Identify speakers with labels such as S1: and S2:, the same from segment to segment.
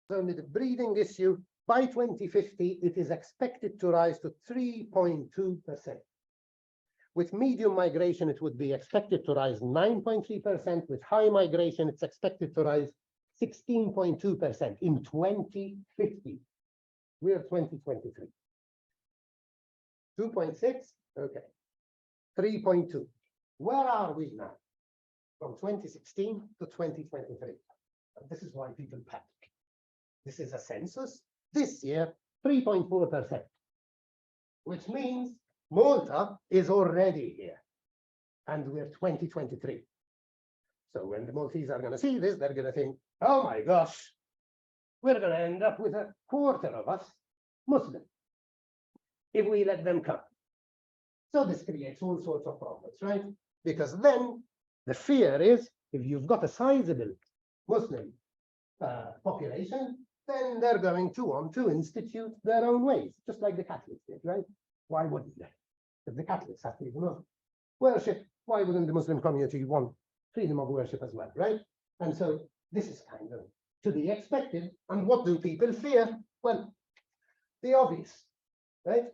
S1: So with the breeding issue, by 2050, it is expected to rise to 3.2%. With medium migration, it would be expected to rise 9.3%. With high migration, it's expected to rise 16.2% in 2050. We're 2023. 2.6, okay. 3.2. Where are we now? From 2016 to 2023. And this is why people panic. This is a census. This year, 3.4%, which means Malta is already here, and we're 2023. So when the Maltese are going to see this, they're going to think, oh my gosh, we're going to end up with a quarter of us Muslim if we let them come. So this creates all sorts of problems, right? Because then the fear is, if you've got a sizable Muslim population, then they're going to want to institute their own ways, just like the Catholics did, right? Why wouldn't they? If the Catholics have freedom of worship, why wouldn't the Muslim community want freedom of worship as well, right? And so this is kind of to be expected. And what do people fear? Well, the obvious, right?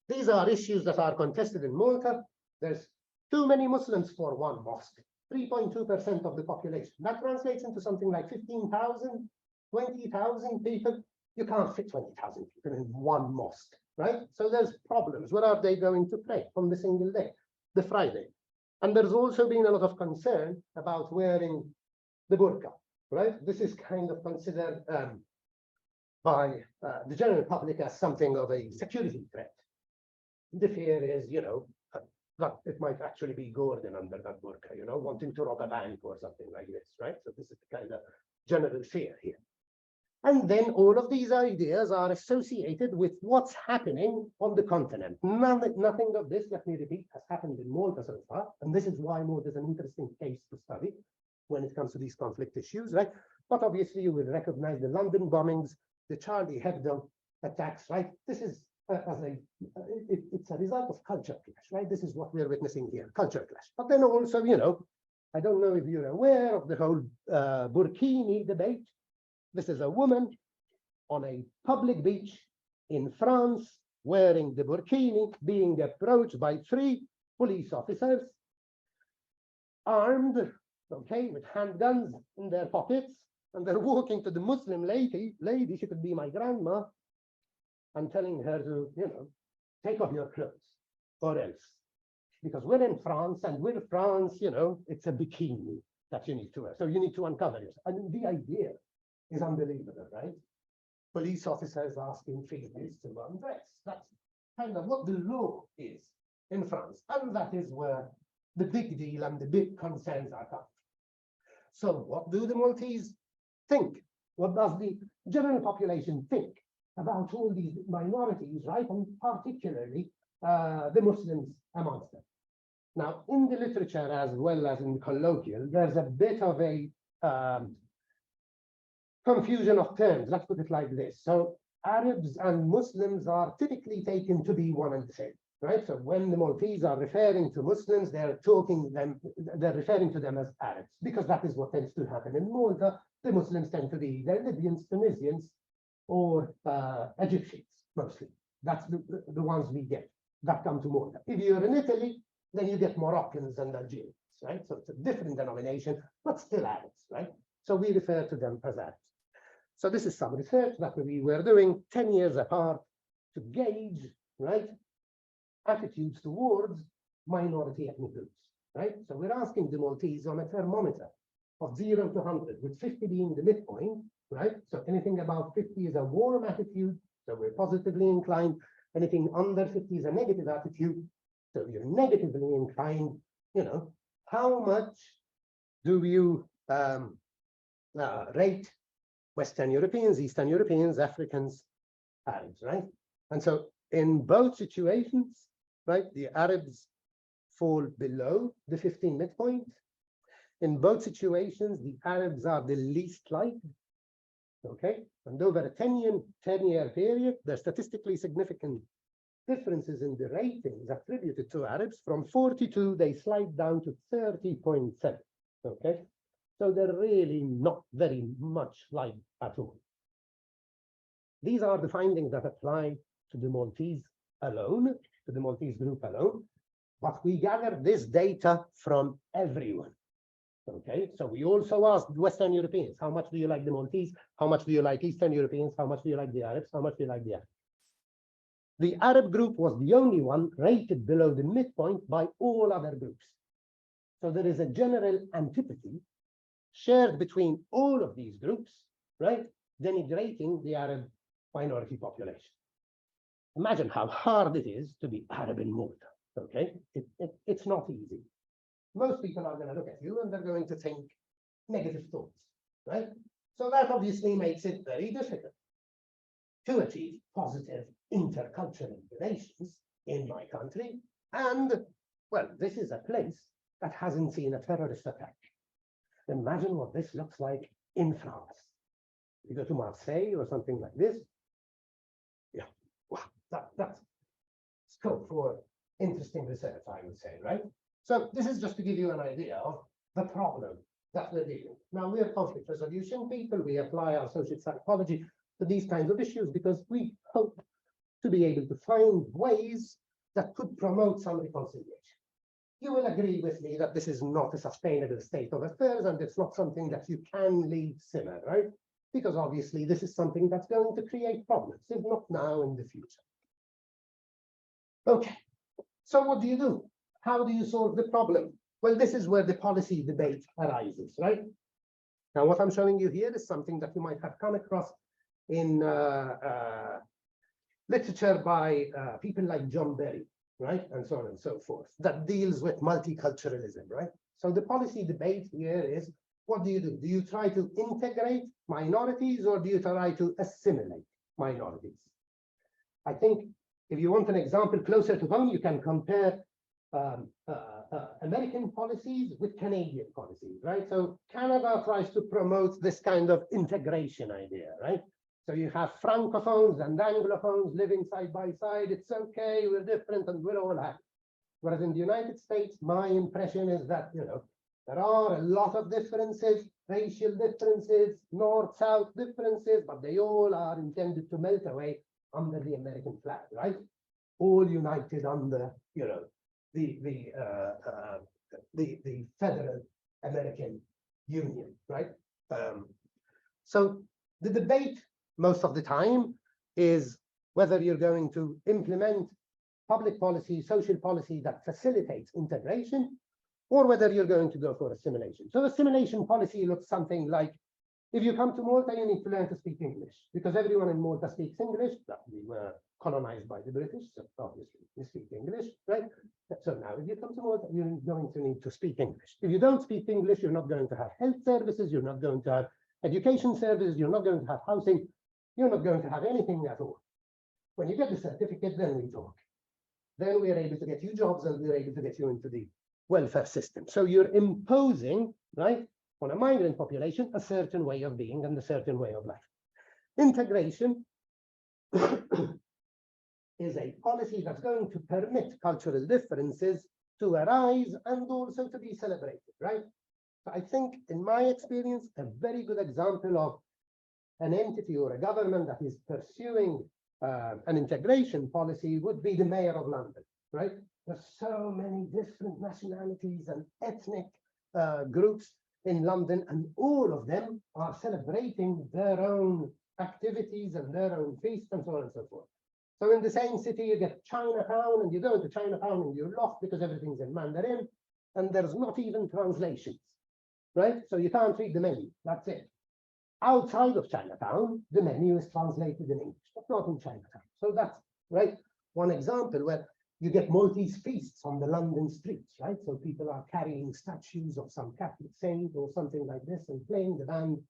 S1: These are issues that are contested in Malta. There's too many Muslims for one mosque, 3.2% of the population. That translates into something like 15,000, 20,000 people. You can't fit 20,000 people in one mosque, right? So there's problems. Where are they going to pray on the single day, the Friday? And there's also been a lot of concern about wearing the burqa, right? This is kind of considered by the general public as something of a security threat. The fear is, you know, that it might actually be Gordon under that burqa, you know, wanting to rob a bank or something like this, right? So this is the kind of general fear here. And then all of these ideas are associated with what's happening on the continent. Nothing of this, let me repeat, has happened in Malta so far. And this is why Malta is an interesting case to study when it comes to these conflict issues, right? But obviously you will recognize the London bombings, the Charlie Hebdo attacks, right? This is it's a result of culture clash, right? This is what we're witnessing here, culture clash. But then also, you know, I don't know if you're aware of the whole burkini debate. This is a woman on a public beach in France wearing the burkini, being approached by 3 police officers, armed, okay, with handguns in their pockets, and they're walking to the Muslim lady, she could be my grandma, and telling her to, you know, take off your clothes or else. Because we're in France, and with France, you know, it's a bikini that you need to wear. So you need to uncover yourself. I mean, the idea is unbelievable, right? Police officers asking females to undress. That's kind of what the law is in France. And that is where the big deal and the big concerns are coming. So what do the Maltese think? What does the general population think about all these minorities, right? And particularly the Muslims amongst them. Now, in the literature as well as in the colloquial, there's a bit of a confusion of terms, let's put it like this. So Arabs and Muslims are typically taken to be one and the same, right? So when the Maltese are referring to Muslims, they're referring to them as Arabs, because that is what tends to happen in Malta. The Muslims tend to be either Libyans, Tunisians, or Egyptians, mostly. That's the ones we get that come to Malta. If you're in Italy, then you get Moroccans and Algerians, right? So it's a different denomination, but still Arabs, right? So we refer to them as Arabs. So this is some research that we were doing 10 years apart to gauge, right, attitudes towards minority ethnic groups, right? So we're asking the Maltese on a thermometer of 0 to 100, with 50 being the midpoint, right? So anything about 50 is a warm attitude, so we're positively inclined. Anything under 50 is a negative attitude, so you're negatively inclined. You know, how much do you rate Western Europeans, Eastern Europeans, Africans, Arabs, right? And so in both situations, right, the Arabs fall below the 15 midpoint. In both situations, the Arabs are the least liked. Okay, and over a 10-year period, there are statistically significant differences in the ratings attributed to Arabs. From 42, they slide down to 30.7. Okay, So they're really not very much like at all. These are the findings that apply to the Maltese alone, to the Maltese group alone. But we gather this data from everyone. Okay, so we also asked Western Europeans, how much do you like the Maltese? How much do you like Eastern Europeans? How much do you like the Arabs? How much do you like the Arabs? The Arab group was the only one rated below the midpoint by all other groups. So there is a general antipathy shared between all of these groups, right? Denigrating the Arab minority population. Imagine how hard it is to be Arab in Malta, okay? It's not easy. Most people are going to look at you and they're going to think negative thoughts, right? So that obviously makes it very difficult to achieve positive intercultural relations in my country. And, well, this is a place that hasn't seen a terrorist attack. Imagine what this looks like in France. You go to Marseille or something like this. Yeah, wow, that's scope for interesting research, I would say, right? So this is just to give you an idea of the problem that we're dealing with. Now, we are conflict resolution people. We apply our social psychology to these kinds of issues because we hope to be able to find ways that could promote some reconciliation. You will agree with me that this is not a sustainable state of affairs and it's not something that you can leave simmer, right? Because obviously this is something that's going to create problems, if not now, in the future. Okay, so what do you do? How do you solve the problem? Well, this is where the policy debate arises, right? Now, what I'm showing you here is something that you might have come across in literature by people like John Berry, right? And so on and so forth, that deals with multiculturalism, right? So the policy debate here is, what do you do? Do you try to integrate minorities or do you try to assimilate minorities? I think if you want an example closer to home, you can compare American policies with Canadian policies, right? So Canada tries to promote this kind of integration idea, right? So you have Francophones and Anglophones living side by side. It's okay, we're different and we're all happy. Whereas in the United States, my impression is that, you know, there are a lot of differences, racial differences, north-south differences, but they all are intended to melt away under the American flag, right? All united under, you know, the federal American Union, right? So the debate most of the time is whether you're going to implement public policy, social policy that facilitates integration, or whether you're going to go for assimilation. So assimilation policy looks something like, if you come to Malta, you need to learn to speak English, because everyone in Malta speaks English. We were colonized by the British, so obviously we speak English, right? So now if you come to Malta, you're going to need to speak English. If you don't speak English, you're not going to have health services, you're not going to have education services, you're not going to have housing, you're not going to have anything at all. When you get the certificate, then we talk. Then we are able to get you jobs and we're able to get you into the welfare system. So you're imposing, right, on a migrant population, a certain way of being and a certain way of life. Integration is a policy that's going to permit cultural differences to arise and also to be celebrated, right? So I think, in my experience, a very good example of an entity or a government that is pursuing an integration policy would be the mayor of London, right? There's so many different nationalities and ethnic groups in London, and all of them are celebrating their own activities and their own feasts and so on and so forth. So in the same city, you get Chinatown, and you go into Chinatown and you're lost because everything's in Mandarin, and there's not even translations, right? So you can't read the menu, that's it. Outside of Chinatown, the menu is translated in English, but not in Chinatown. So that's, right, one example where you get Maltese feasts on the London streets, right? So people are carrying statues of some Catholic saint or something like this and playing the band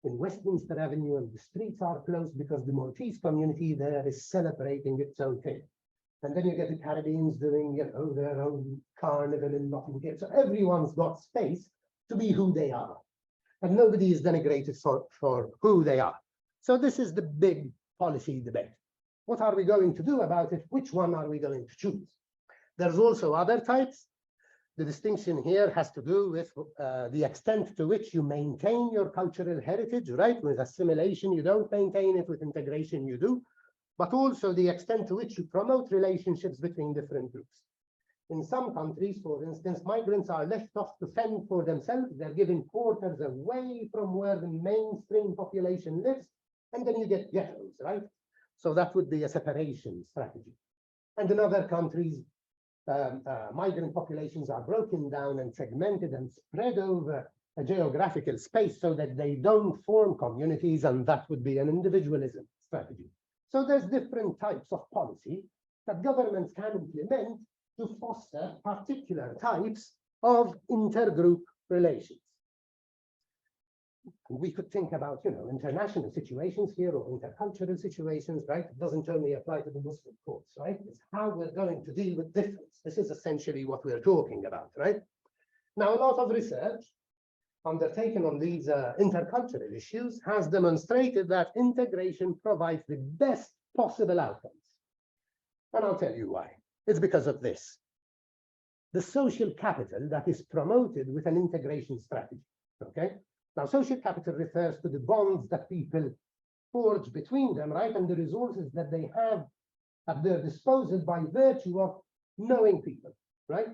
S1: in Westminster Avenue, and the streets are closed because the Maltese community there is celebrating its own thing. And then you get the Caribbeans doing, you know, their own carnival in Notting Hill. So everyone's got space to be who they are. And nobody is denigrated for who they are. So this is the big policy debate. What are we going to do about it? Which one are we going to choose? There's also other types. The distinction here has to do with the extent to which you maintain your cultural heritage, right? With assimilation, you don't maintain it. With integration, you do. But also the extent to which you promote relationships between different groups. In some countries, for instance, migrants are left off to fend for themselves. They're given quarters away from where the mainstream population lives, and then you get ghettos, right? So that would be a separation strategy. And in other countries, migrant populations are broken down and segmented and spread over a geographical space so that they don't form communities, and that would be an individualism strategy. So there's different types of policy that governments can implement to foster particular types of intergroup relations. We could think about, international situations here or intercultural situations, right? It doesn't only apply to the Muslim courts, right? It's how we're going to deal with difference. This is essentially what we're talking about, right? Now, a lot of research undertaken on these intercultural issues has demonstrated that integration provides the best possible outcomes. And I'll tell you why. It's because of this. The social capital that is promoted with an integration strategy, okay? Now, social capital refers to the bonds that people forge between them, right? And the resources that they have at their disposal by virtue of knowing people, right?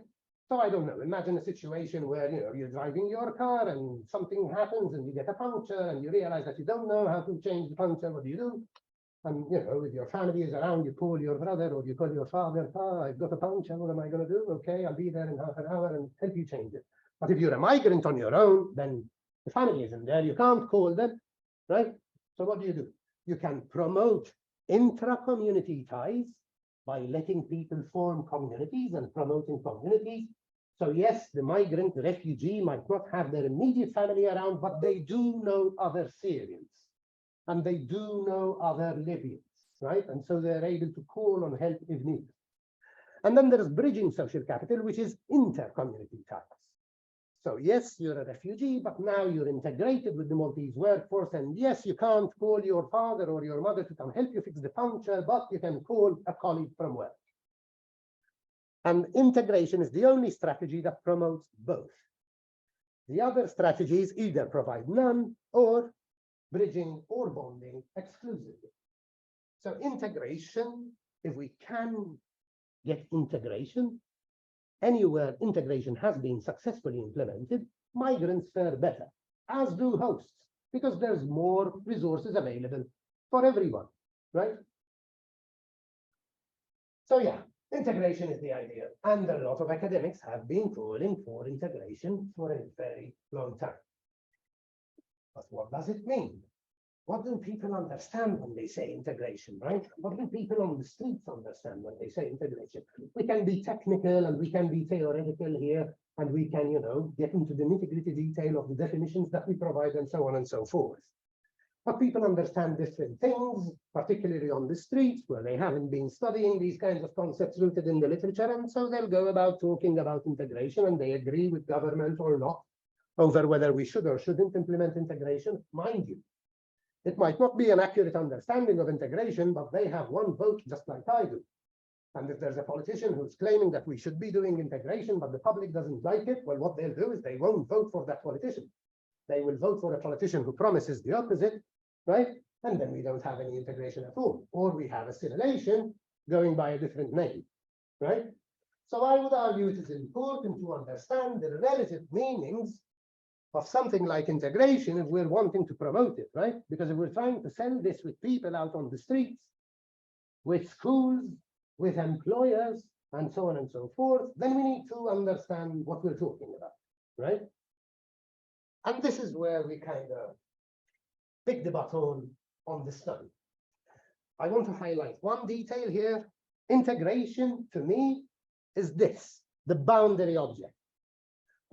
S1: So I don't know, imagine a situation where, you're driving your car and something happens and you get a puncture and you realize that you don't know how to change the puncture. What do you do? And, if your family is around, you call your brother or you call your father, I've got a puncture, what am I going to do? Okay, I'll be there in half an hour and help you change it. But if you're a migrant on your own, then the family isn't there, you can't call them, right? So what do? You can promote intra-community ties by letting people form communities and promoting communities. So yes, the migrant, the refugee might not have their immediate family around, but they do know other Syrians and they do know other Libyans, right? And so they're able to call on help if needed. And then there's bridging social capital, which is inter-community ties. So yes, you're a refugee, but now you're integrated with the Maltese workforce. And yes, you can't call your father or your mother to come help you fix the puncture, but you can call a colleague from work. And integration is the only strategy that promotes both. The other strategies either provide none or bridging or bonding exclusively. So integration, if we can get integration, anywhere integration has been successfully implemented, migrants fare better, as do hosts, because there's more resources available for everyone, right? So yeah, integration is the idea. And a lot of academics have been calling for integration for a very long time. But what does it mean? What do people understand when they say integration, right? What do people on the streets understand when they say integration? We can be technical and we can be theoretical here, and we can, get into the nitty-gritty detail of the definitions that we provide and so on and so forth. But people understand different things, particularly on the streets where they haven't been studying these kinds of concepts rooted in the literature, and so they'll go about talking about integration and they agree with government or not over whether we should or shouldn't implement integration. Mind you, it might not be an accurate understanding of integration, but they have one vote just like I do. And if there's a politician who's claiming that we should be doing integration, but the public doesn't like it, well, what they'll do is they won't vote for that politician. They will vote for a politician who promises the opposite, right? And then we don't have any integration at all. Or we have assimilation going by a different name, right? So I would argue it is important to understand the relative meanings of something like integration if we're wanting to promote it, right? Because if we're trying to sell this with people out on the streets, with schools, with employers, and so on and so forth, then we need to understand what we're talking about, right? And this is where we kind of pick the baton on the study. I want to highlight one detail here. Integration, to me, is this, the boundary object.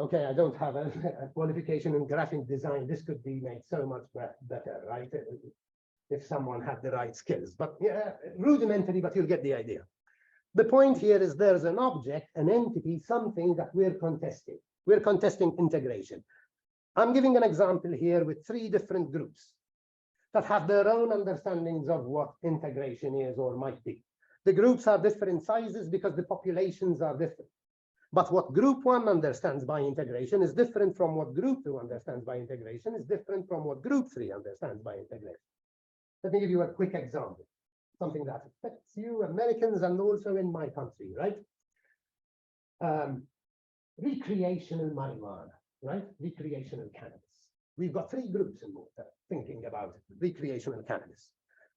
S1: Okay, I don't have a qualification in graphic design. This could be made so much better, right? If someone had the right skills. But yeah, rudimentary, but you'll get the idea. The point here is there's an object, an entity, something that we're contesting. We're contesting integration. I'm giving an example here with 3 different groups that have their own understandings of what integration is or might be. The groups are different sizes because the populations are different. But what group 1 understands by integration is different from what group 2 understands by integration, is different from what group 3 understands by integration. Let me give you a quick example, something that affects you Americans and also in my country, right? Recreational marijuana, right? Recreational cannabis. We've got 3 groups in Malta thinking about recreational cannabis.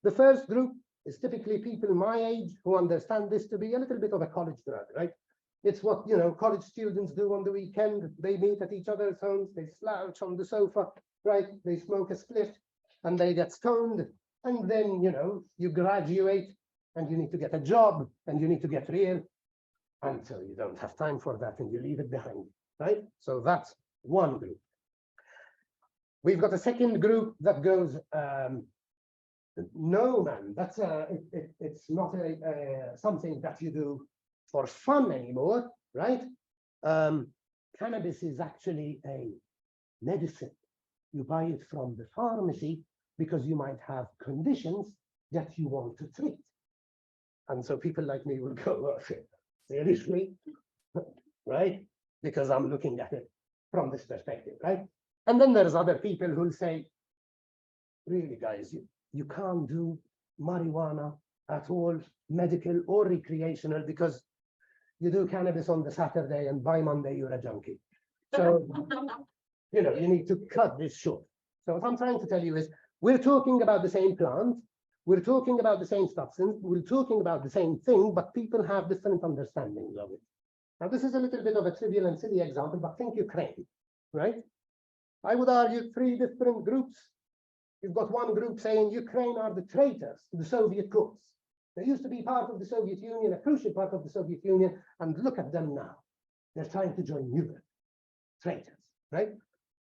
S1: The first group is typically people my age who understand this to be a little bit of a college drug, right? It's what, you know, college students do on the weekend. They meet at each other's homes, they slouch on the sofa, right? They smoke a spliff and they get stoned. And then, you know, you graduate and you need to get a job and you need to get real. And so you don't have time for that and you leave it behind, right? So that's one group. We've got a second group that goes, no, man, that's it's not something that you do for fun anymore, right? Cannabis is actually a medicine. You buy it from the pharmacy because you might have conditions that you want to treat. And so people like me will go, oh, seriously, right? Because I'm looking at it from this perspective, right? And then there's other people who'll say, really, guys, you can't do marijuana at all, medical or recreational, because you do cannabis on the Saturday and by Monday you're a junkie. So, you know, you need to cut this short. So what I'm trying to tell you is, we're talking about the same plant, we're talking about the same substance, we're talking about the same thing, but people have different understandings of it. Now, this is a little bit of a trivial and silly example, but think Ukraine, right? I would argue 3 different groups. You've got one group saying Ukraine are the traitors to the Soviet cause. They used to be part of the Soviet Union, a crucial part of the Soviet Union, and look at them now. They're trying to join Europe. Traitors, right?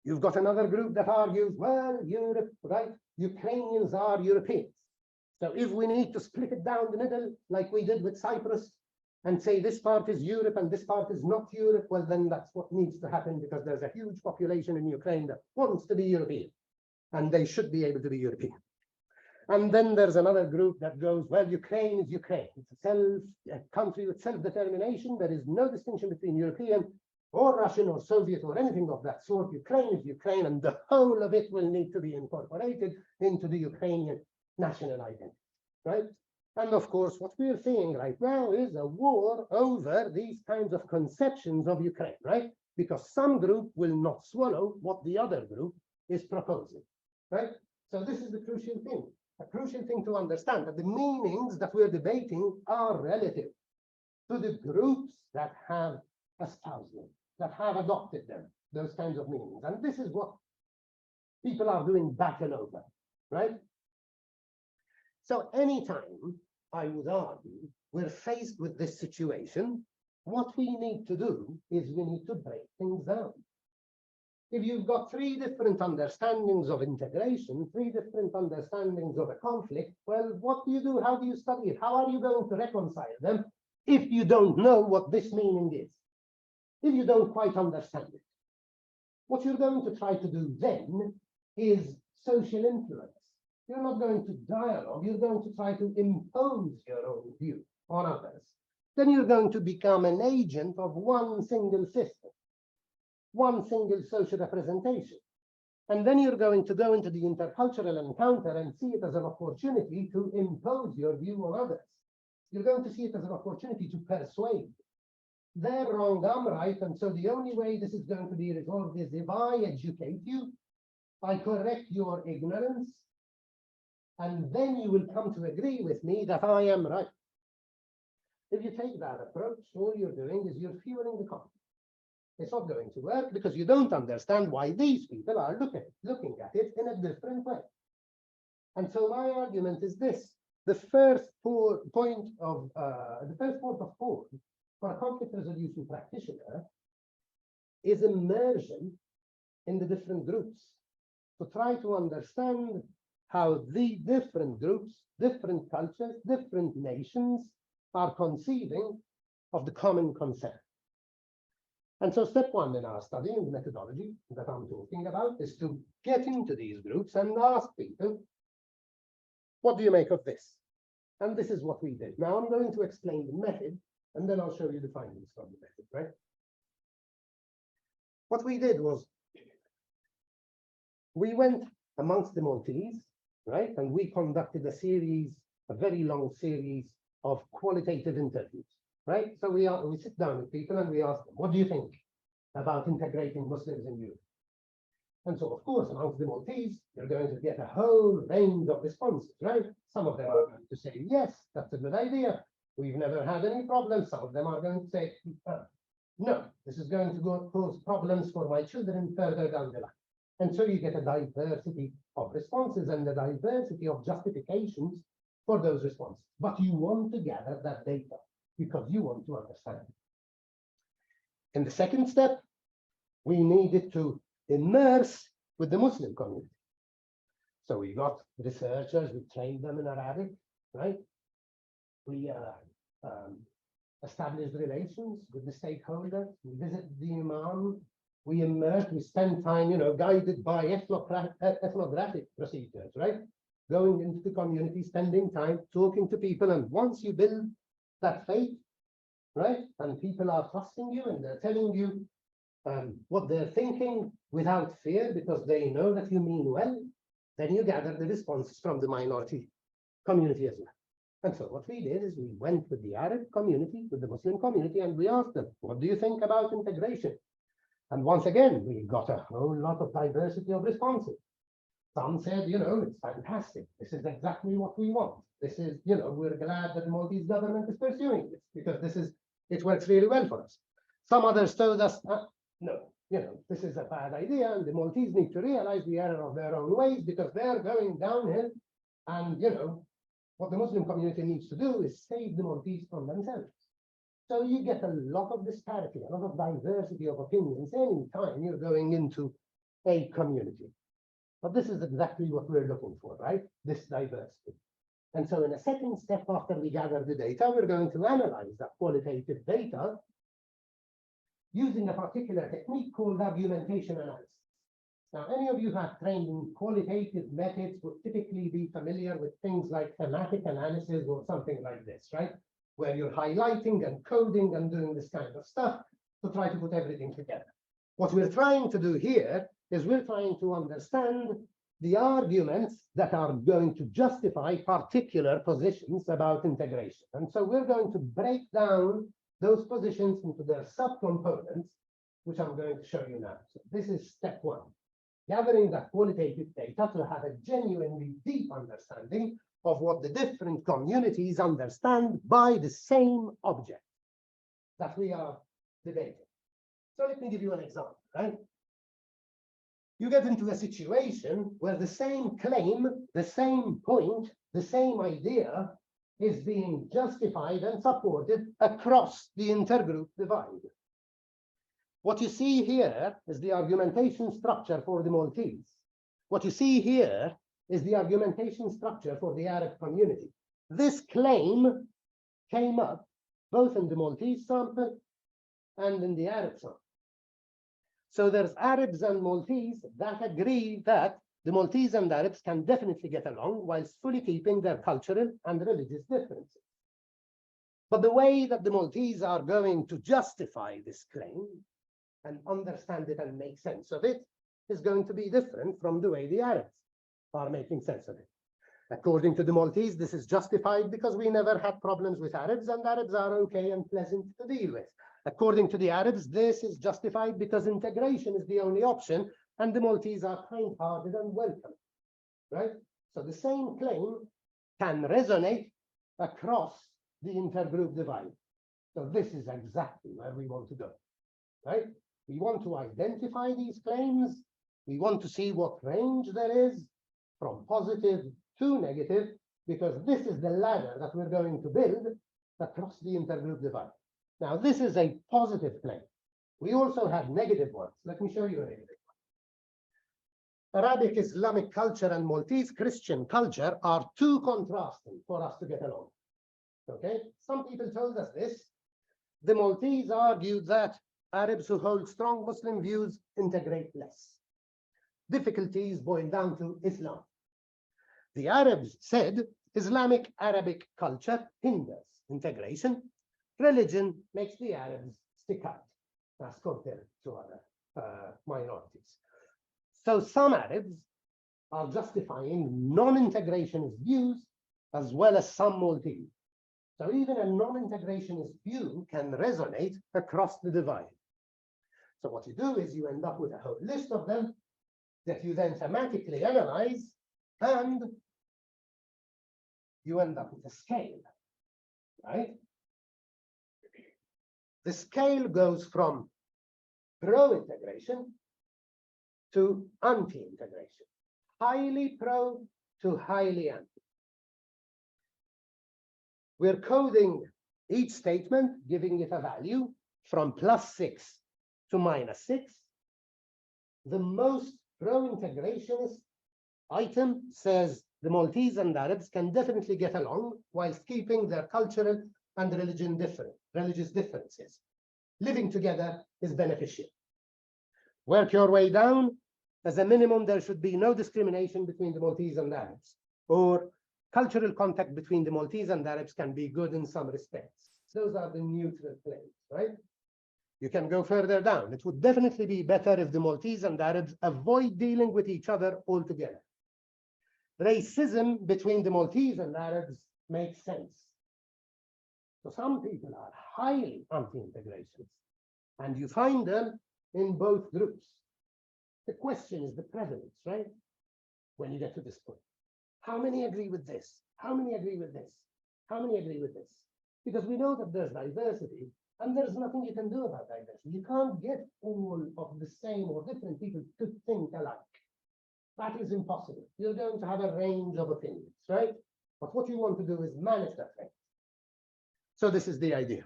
S1: You've got another group that argues, well, Europe, right? Ukrainians are Europeans. So if we need to split it down the middle, like we did with Cyprus, and say this part is Europe and this part is not Europe, well, then that's what needs to happen, because there's a huge population in Ukraine that wants to be European, and they should be able to be European. And then there's another group that goes, well, Ukraine is Ukraine. It's a country with self-determination. There is no distinction between European or Russian or Soviet or anything of that sort. Ukraine is Ukraine, and the whole of it will need to be incorporated into the Ukrainian national identity, right? And of course, what we're seeing right now is a war over these kinds of conceptions of Ukraine, right? Because some group will not swallow what the other group is proposing, right? So this is the crucial thing. A crucial thing to understand, that the meanings that we're debating are relative to the groups that have espoused them, that have adopted them, those kinds of meanings. And this is what people are doing battle over, right? So anytime, I would argue, we're faced with this situation, what we need to do is we need to break things down. If you've got 3 different understandings of integration, 3 different understandings of a conflict, well, what do you do? How do you study it? How are you going to reconcile them if you don't know what this meaning is? If you don't quite understand it? What you're going to try to do then is social influence. You're not going to dialogue, you're going to try to impose your own view on others. Then you're going to become an agent of one single system, one single social representation. And then you're going to go into the intercultural encounter and see it as an opportunity to impose your view on others. You're going to see it as an opportunity to persuade. They're wrong, I'm right, and so the only way this is going to be resolved is if I educate you, I correct your ignorance, and then you will come to agree with me that I am right. If you take that approach, all you're doing is you're fueling the conflict. It's not going to work because you don't understand why these people are looking at it in a different way. And so my argument is this: the first point of call for a conflict resolution practitioner is immersion in the different groups, to try to understand how the different groups, different cultures, different nations are conceiving of the common concern. And so step 1 in our study, in the methodology that I'm talking about, is to get into these groups and ask people, what do you make of this? And this is what we did. Now I'm going to explain the method, and then I'll show you the findings from the method, right? What we did was we went amongst the Maltese, right? And we conducted a very long series of qualitative interviews, right? So we sit down with people and we ask them, what do you think about integrating Muslims in Europe? And so, of course, amongst the Maltese, you're going to get a whole range of responses, right? Some of them are going to say, yes, that's a good idea. We've never had any problems. Some of them are going to say, no, this is going to cause problems for my children further down the line. And so you get a diversity of responses and a diversity of justifications for those responses. But you want to gather that data because you want to understand. In the second step, we needed to immerse with the Muslim community. So we got researchers, we trained them in Arabic, right? We established relations with the stakeholders, we visited the Imam, we immersed, we spent time, guided by ethnographic procedures, right? Going into the community, spending time, talking to people, and once you build that faith, right? And people are trusting you and they're telling you what they're thinking without fear because they know that you mean well, then you gather the responses from the minority community as well. And so what we did is we went with the Arab community, with the Muslim community, and we asked them, what do you think about integration? And once again, we got a whole lot of diversity of responses. Some said, it's fantastic. This is exactly what we want. This is, we're glad that the Maltese government is pursuing this because it works really well for us. Some others told us, no, this is a bad idea, and the Maltese need to realize the error of their own ways because they're going downhill. And, what the Muslim community needs to do is save the Maltese from themselves. So you get a lot of disparity, a lot of diversity of opinions any time you're going into a community. But this is exactly what we're looking for, right? This diversity. And so in a second step after we gather the data, we're going to analyze that qualitative data using a particular technique called argumentation analysis. Now, any of you who have trained in qualitative methods would typically be familiar with things like thematic analysis or something like this, right? Where you're highlighting and coding and doing this kind of stuff to try to put everything together. What we're trying to do here is we're trying to understand the arguments that are going to justify particular positions about integration. And so we're going to break down those positions into their subcomponents, which I'm going to show you now. So this is step one, gathering that qualitative data to have a genuinely deep understanding of what the different communities understand by the same object that we are debating. So let me give you an example, right? You get into a situation where the same claim, the same point, the same idea is being justified and supported across the intergroup divide. What you see here is the argumentation structure for the Maltese. What you see here is the argumentation structure for the Arab community. This claim came up both in the Maltese sample and in the Arab sample. So there's Arabs and Maltese that agree that the Maltese and Arabs can definitely get along whilst fully keeping their cultural and religious differences. But the way that the Maltese are going to justify this claim and understand it and make sense of it is going to be different from the way the Arabs are making sense of it. According to the Maltese, this is justified because we never had problems with Arabs and Arabs are okay and pleasant to deal with. According to the Arabs, this is justified because integration is the only option and the Maltese are kind-hearted and welcome, right? So the same claim can resonate across the intergroup divide. So this is exactly where we want to go, right? We want to identify these claims. We want to see what range there is from positive to negative, because this is the ladder that we're going to build across the intergroup divide. Now, this is a positive claim. We also have negative ones. Let me show you a negative one. Arabic Islamic culture and Maltese Christian culture are too contrasting for us to get along. Okay, some people told us this. The Maltese argued that Arabs who hold strong Muslim views integrate less. Difficulties boil down to Islam. The Arabs said Islamic Arabic culture hinders integration. Religion makes the Arabs stick out as compared to other minorities. So some Arabs are justifying non-integrationist views as well as some Maltese. So even a non-integrationist view can resonate across the divide. So what you do is you end up with a whole list of them that you then thematically analyze, and you end up with a scale, right? The scale goes from pro-integration to anti-integration, highly pro to highly anti. We're coding each statement, giving it a value from +6 to -6. The most pro-integrationist item says the Maltese and Arabs can definitely get along whilst keeping their cultural and religious differences. Living together is beneficial. Work your way down. As a minimum, there should be no discrimination between the Maltese and Arabs, or cultural contact between the Maltese and Arabs can be good in some respects. Those are the neutral claims, right? You can go further down. It would definitely be better if the Maltese and Arabs avoid dealing with each other altogether. Racism between the Maltese and Arabs makes sense. So some people are highly anti-integration, and you find them in both groups. The question is the prevalence, right? When you get to this point. How many agree with this? How many agree with this? How many agree with this? Because we know that there's diversity, and there's nothing you can do about diversity. You can't get all of the same or different people to think alike. That is impossible. You're going to have a range of opinions, right? But what you want to do is manage that range. So this is the idea.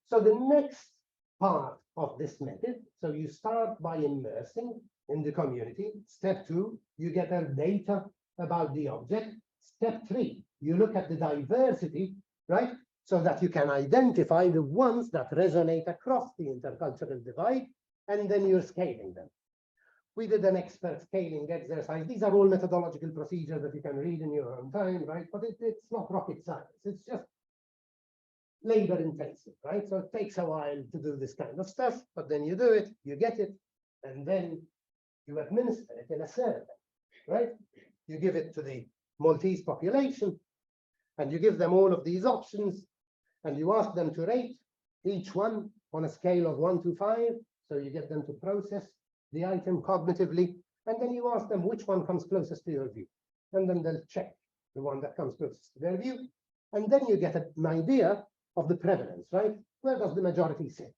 S1: So the next part of this method, so you start by immersing in the community. Step 2, you get a data about the object. Step 3, you look at the diversity, right? So that you can identify the ones that resonate across the intercultural divide, and then you're scaling them. We did an expert scaling exercise. These are all methodological procedures that you can read in your own time, right? But it's not rocket science. It's just labor intensive, right? So it takes a while to do this kind of stuff, but then you do it, you get it, and then you administer it in a survey, right? You give it to the Maltese population, and you give them all of these options, and you ask them to rate each one on a scale of 1 to 5. So you get them to process the item cognitively, and then you ask them which one comes closest to your view. And then they'll check the one that comes closest to their view. And then you get an idea of the prevalence, right? Where does the majority sit?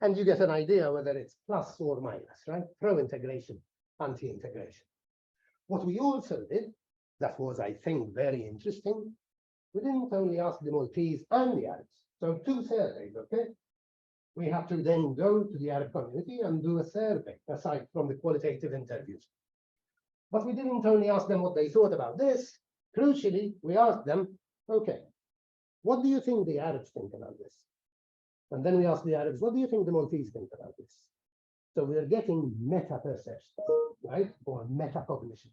S1: And you get an idea whether it's plus or minus, right? Pro-integration, anti-integration. What we also did, that was, I think, very interesting, we didn't only ask the Maltese and the Arabs. So 2 surveys, okay? We have to then go to the Arab community and do a survey, aside from the qualitative interviews. But we didn't only ask them what they thought about this. Crucially, we asked them, okay, what do you think the Arabs think about this? And then we asked the Arabs, what do you think the Maltese think about this? So we're getting meta-perception, right? Or meta-cognition.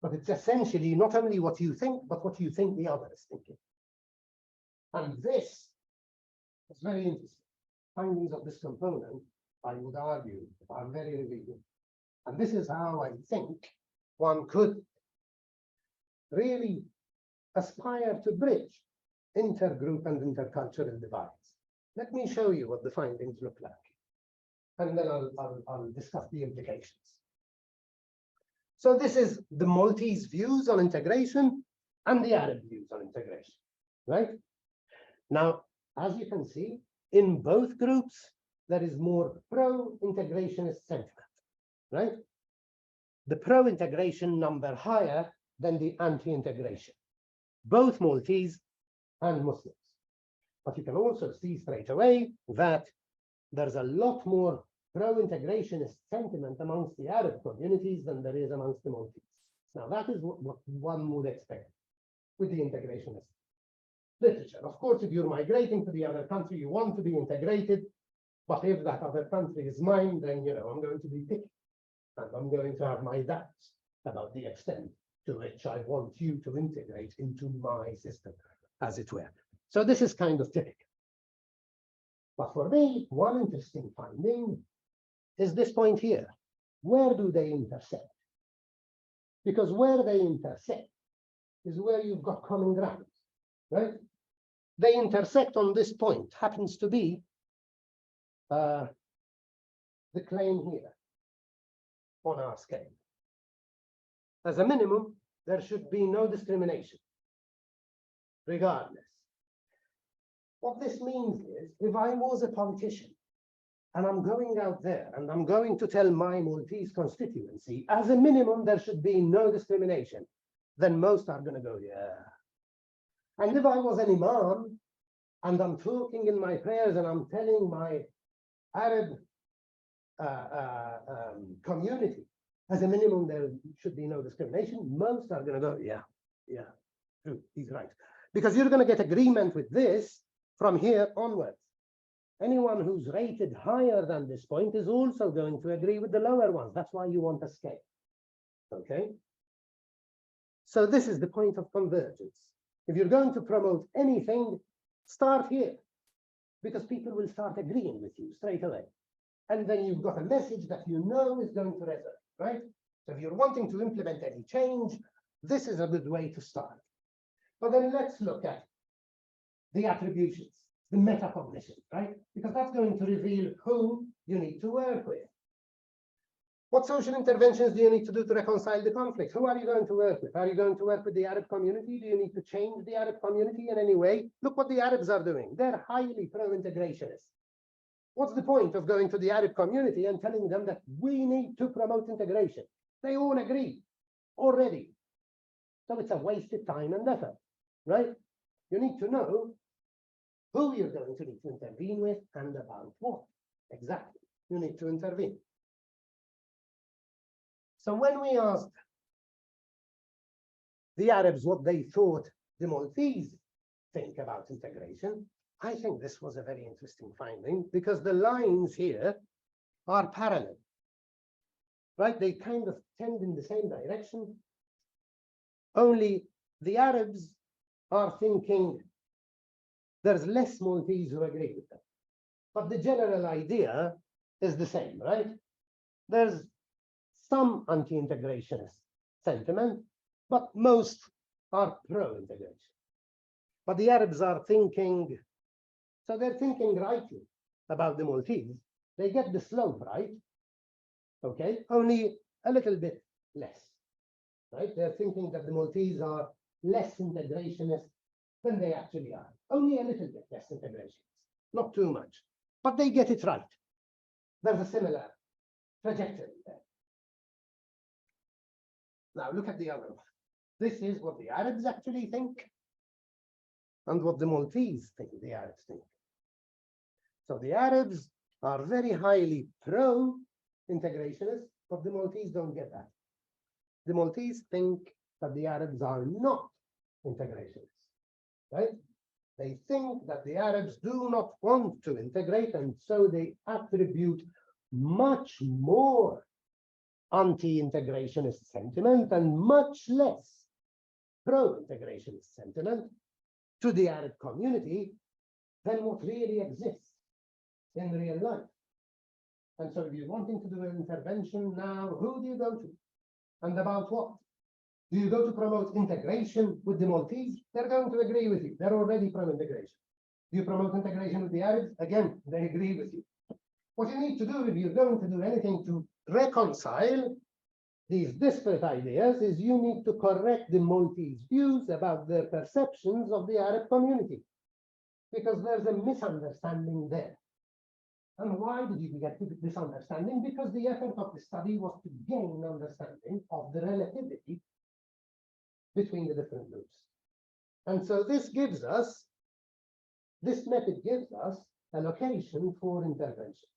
S1: But it's essentially not only what you think, but what you think the other is thinking. And this is very interesting. Findings of this component, I would argue, are very revealing. And this is how I think one could really aspire to bridge intergroup and intercultural divides. Let me show you what the findings look like, and then I'll discuss the implications. So this is the Maltese views on integration and the Arab views on integration, right? Now, as you can see, in both groups, there is more pro-integrationist sentiment, right? The pro-integration number higher than the anti-integration, both Maltese and Muslims. But you can also see straight away that there's a lot more pro-integrationist sentiment amongst the Arab communities than there is amongst the Maltese. Now, that is what one would expect with the integrationist literature. Of course, if you're migrating to the other country, you want to be integrated, but if that other country is mine, then, you know, I'm going to be picky, and I'm going to have my doubts about the extent to which I want you to integrate into my system, as it were. So this is kind of typical. But for me, one interesting finding is this point here. Where do they intersect? Because where they intersect is where you've got common ground, right? They intersect on this point, happens to be the claim here on our scale. As a minimum, there should be no discrimination, regardless. What this means is, if I was a politician and I'm going out there and I'm going to tell my Maltese constituency, as a minimum, there should be no discrimination, then most are going to go, yeah. And if I was an imam and I'm talking in my prayers and I'm telling my Arab community, as a minimum, there should be no discrimination, most are going to go, yeah, true, he's right. Because you're going to get agreement with this from here onwards. Anyone who's rated higher than this point is also going to agree with the lower ones. That's why you want a scale, okay? So this is the point of convergence. If you're going to promote anything, start here, because people will start agreeing with you straight away. And then you've got a message that you know is going to resonate, right? So if you're wanting to implement any change, this is a good way to start. But then let's look at the attributions, the metacognition, right? Because that's going to reveal who you need to work with. What social interventions do you need to do to reconcile the conflicts? Who are you going to work with? Are you going to work with the Arab community? Do you need to change the Arab community in any way? Look what the Arabs are doing. They're highly pro-integrationist. What's the point of going to the Arab community and telling them that we need to promote integration? They all agree already. So it's a wasted time and effort, right? You need to know who you're going to need to intervene with and about what exactly you need to intervene. So when we asked the Arabs what they thought the Maltese think about integration, I think this was a very interesting finding, because the lines here are parallel, right? They kind of tend in the same direction. Only the Arabs are thinking there's less Maltese who agree with them. But the general idea is the same, right? There's some anti-integrationist sentiment, but most are pro-integration. But the Arabs are thinking, so they're thinking rightly about the Maltese. They get the slope right, okay? Only a little bit less, right? They're thinking that the Maltese are less integrationist than they actually are. Only a little bit less integrationist, not too much. But they get it right. There's a similar trajectory there. Now look at the other one. This is what the Arabs actually think and what the Maltese think the Arabs think. So the Arabs are very highly pro-integrationist, but the Maltese don't get that. The Maltese think that the Arabs are not integrationists, right? They think that the Arabs do not want to integrate, and so they attribute much more anti-integrationist sentiment and much less pro-integrationist sentiment to the Arab community than what really exists in real life. And so if you're wanting to do an intervention now, who do you go to? And about what? Do you go to promote integration with the Maltese? They're going to agree with you. They're already pro-integration. Do you promote integration with the Arabs? Again, they agree with you. What you need to do if you're going to do anything to reconcile these disparate ideas is you need to correct the Maltese views about their perceptions of the Arab community, because there's a misunderstanding there. And why did you get this understanding? Because the effort of the study was to gain understanding of the relativity between the different groups. And so this method gives us a location for intervention.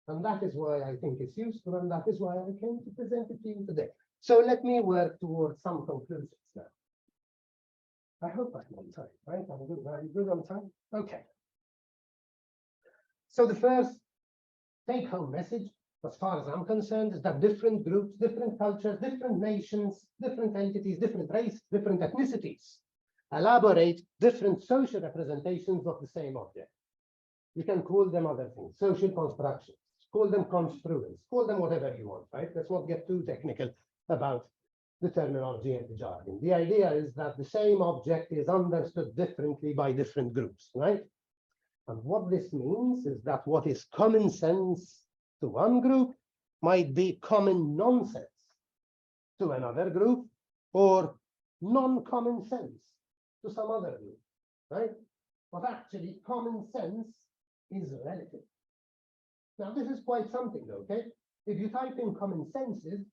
S1: And that is why I think it's useful, and that is why I came to present it to you today. So let me work towards some conclusions now. I hope I'm on time, right? I'm good, very good on time. Okay. So the first take-home message, as far as I'm concerned, is that different groups, different cultures, different nations, different entities, different races, different ethnicities elaborate different social representations of the same object. You can call them other things, social constructions, call them construents, call them whatever you want, right? Let's not get too technical about the terminology and the jargon. The idea is that the same object is understood differently by different groups, right? And what this means is that what is common sense to one group might be common nonsense to another group, or non-common sense to some other group, right? But actually, common sense is relative. Now, this is quite something, okay? If you type in common senses,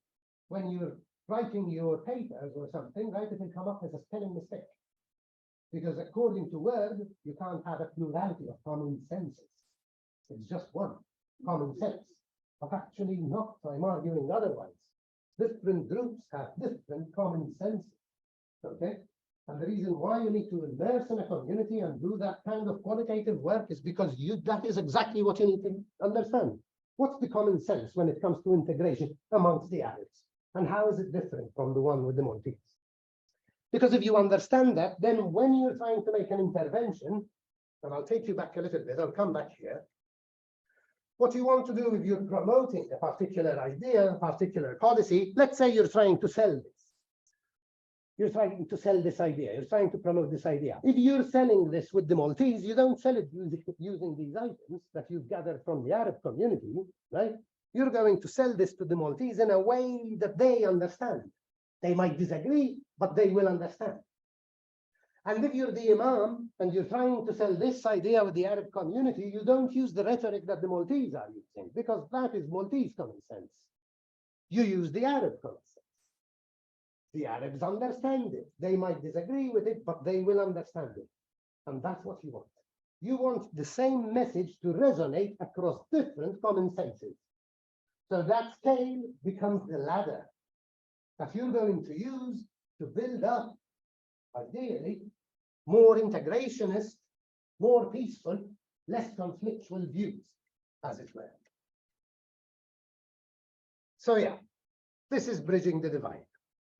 S1: when you're writing your papers or something, right, it will come up as a spelling mistake. Because according to Word, you can't have a plurality of common senses. It's just one, common sense. But actually not, I'm arguing otherwise. Different groups have different common senses, okay? And the reason why you need to immerse in a community and do that kind of qualitative work is because that is exactly what you need to understand. What's the common sense when it comes to integration amongst the Arabs? And how is it different from the one with the Maltese? Because if you understand that, then when you're trying to make an intervention, and I'll take you back a little bit, I'll come back here. What you want to do if you're promoting a particular idea, a particular policy, let's say you're trying to sell this. You're trying to sell this idea, you're trying to promote this idea. If you're selling this with the Maltese, you don't sell it using these items that you've gathered from the Arab community, right? You're going to sell this to the Maltese in a way that they understand. They might disagree, but they will understand. And if you're the Imam and you're trying to sell this idea with the Arab community, you don't use the rhetoric that the Maltese are using, because that is Maltese common sense. You use the Arab common sense. The Arabs understand it. They might disagree with it, but they will understand it. And that's what you want. You want the same message to resonate across different common senses. So that scale becomes the ladder that you're going to use to build up, ideally, more integrationist, more peaceful, less conflictual views, as it were. So yeah, this is bridging the divide.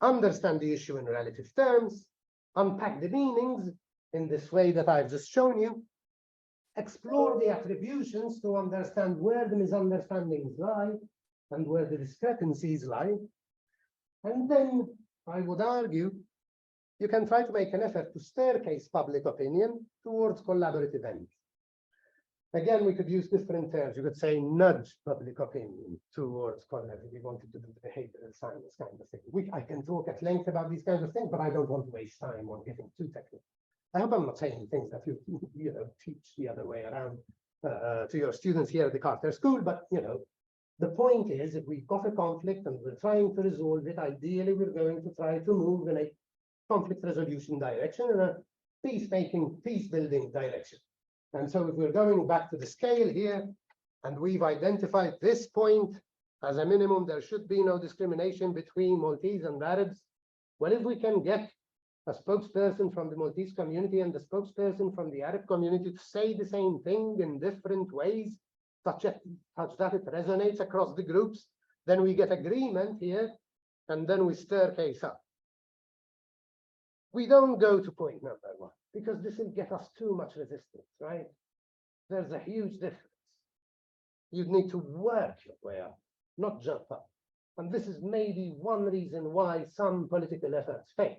S1: Understand the issue in relative terms, unpack the meanings in this way that I've just shown you, explore the attributions to understand where the misunderstandings lie and where the discrepancies lie. And then I would argue you can try to make an effort to staircase public opinion towards collaborative ends. Again, we could use different terms. You could say nudge public opinion towards collaborative. We wanted to do the behavioral science kind of thing. I can talk at length about these kinds of things, but I don't want to waste time on getting too technical. I hope I'm not saying things that you teach the other way around to your students here at the Carter School, but the point is, if we've got a conflict and we're trying to resolve it, ideally we're going to try to move in a conflict resolution direction and a peacemaking, peace-building direction. And so if we're going back to the scale here, and we've identified this point, as a minimum, there should be no discrimination between Maltese and Arabs. Well, if we can get a spokesperson from the Maltese community and the spokesperson from the Arab community to say the same thing in different ways, such that it resonates across the groups, then we get agreement here, and then we staircase up. We don't go to point number one, because this will get us too much resistance, right? There's a huge difference. You need to work your way up, not jump up. And this is maybe one reason why some political efforts fail.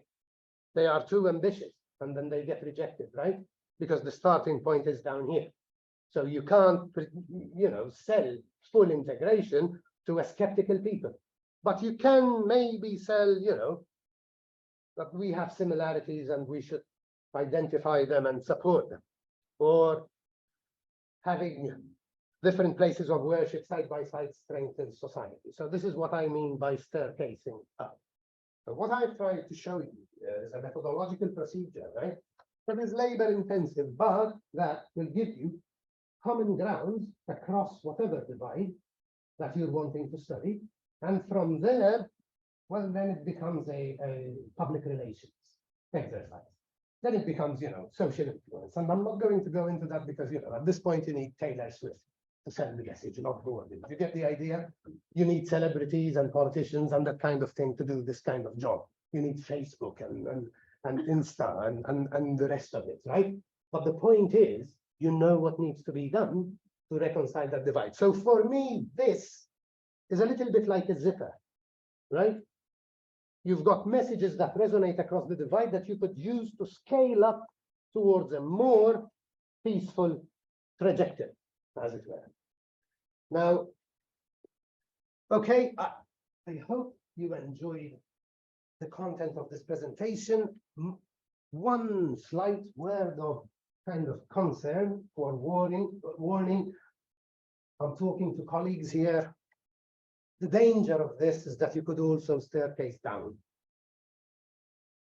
S1: They are too ambitious, and then they get rejected, right? Because the starting point is down here. So you can't, sell full integration to a skeptical people. But you can maybe sell, that we have similarities and we should identify them and support them. Or having different places of worship side by side strengthens society. So this is what I mean by staircasing up. So what I've tried to show you is a methodological procedure, right? That is labor intensive, but that will give you common grounds across whatever divide that you're wanting to study. And from there, well, then it becomes a public relations exercise. Then it becomes, social influence. And I'm not going to go into that because, at this point you need Taylor Swift to send the message, not Gordon. You get the idea? You need celebrities and politicians and that kind of thing to do this kind of job. You need Facebook and Insta and the rest of it, right? But the point is, you know what needs to be done to reconcile that divide. So for me, this is a little bit like a zipper, right? You've got messages that resonate across the divide that you could use to scale up towards a more peaceful trajectory, as it were. Now, okay, I hope you enjoyed the content of this presentation. One slight word of kind of concern or warning. I'm talking to colleagues here. The danger of this is that you could also staircase down.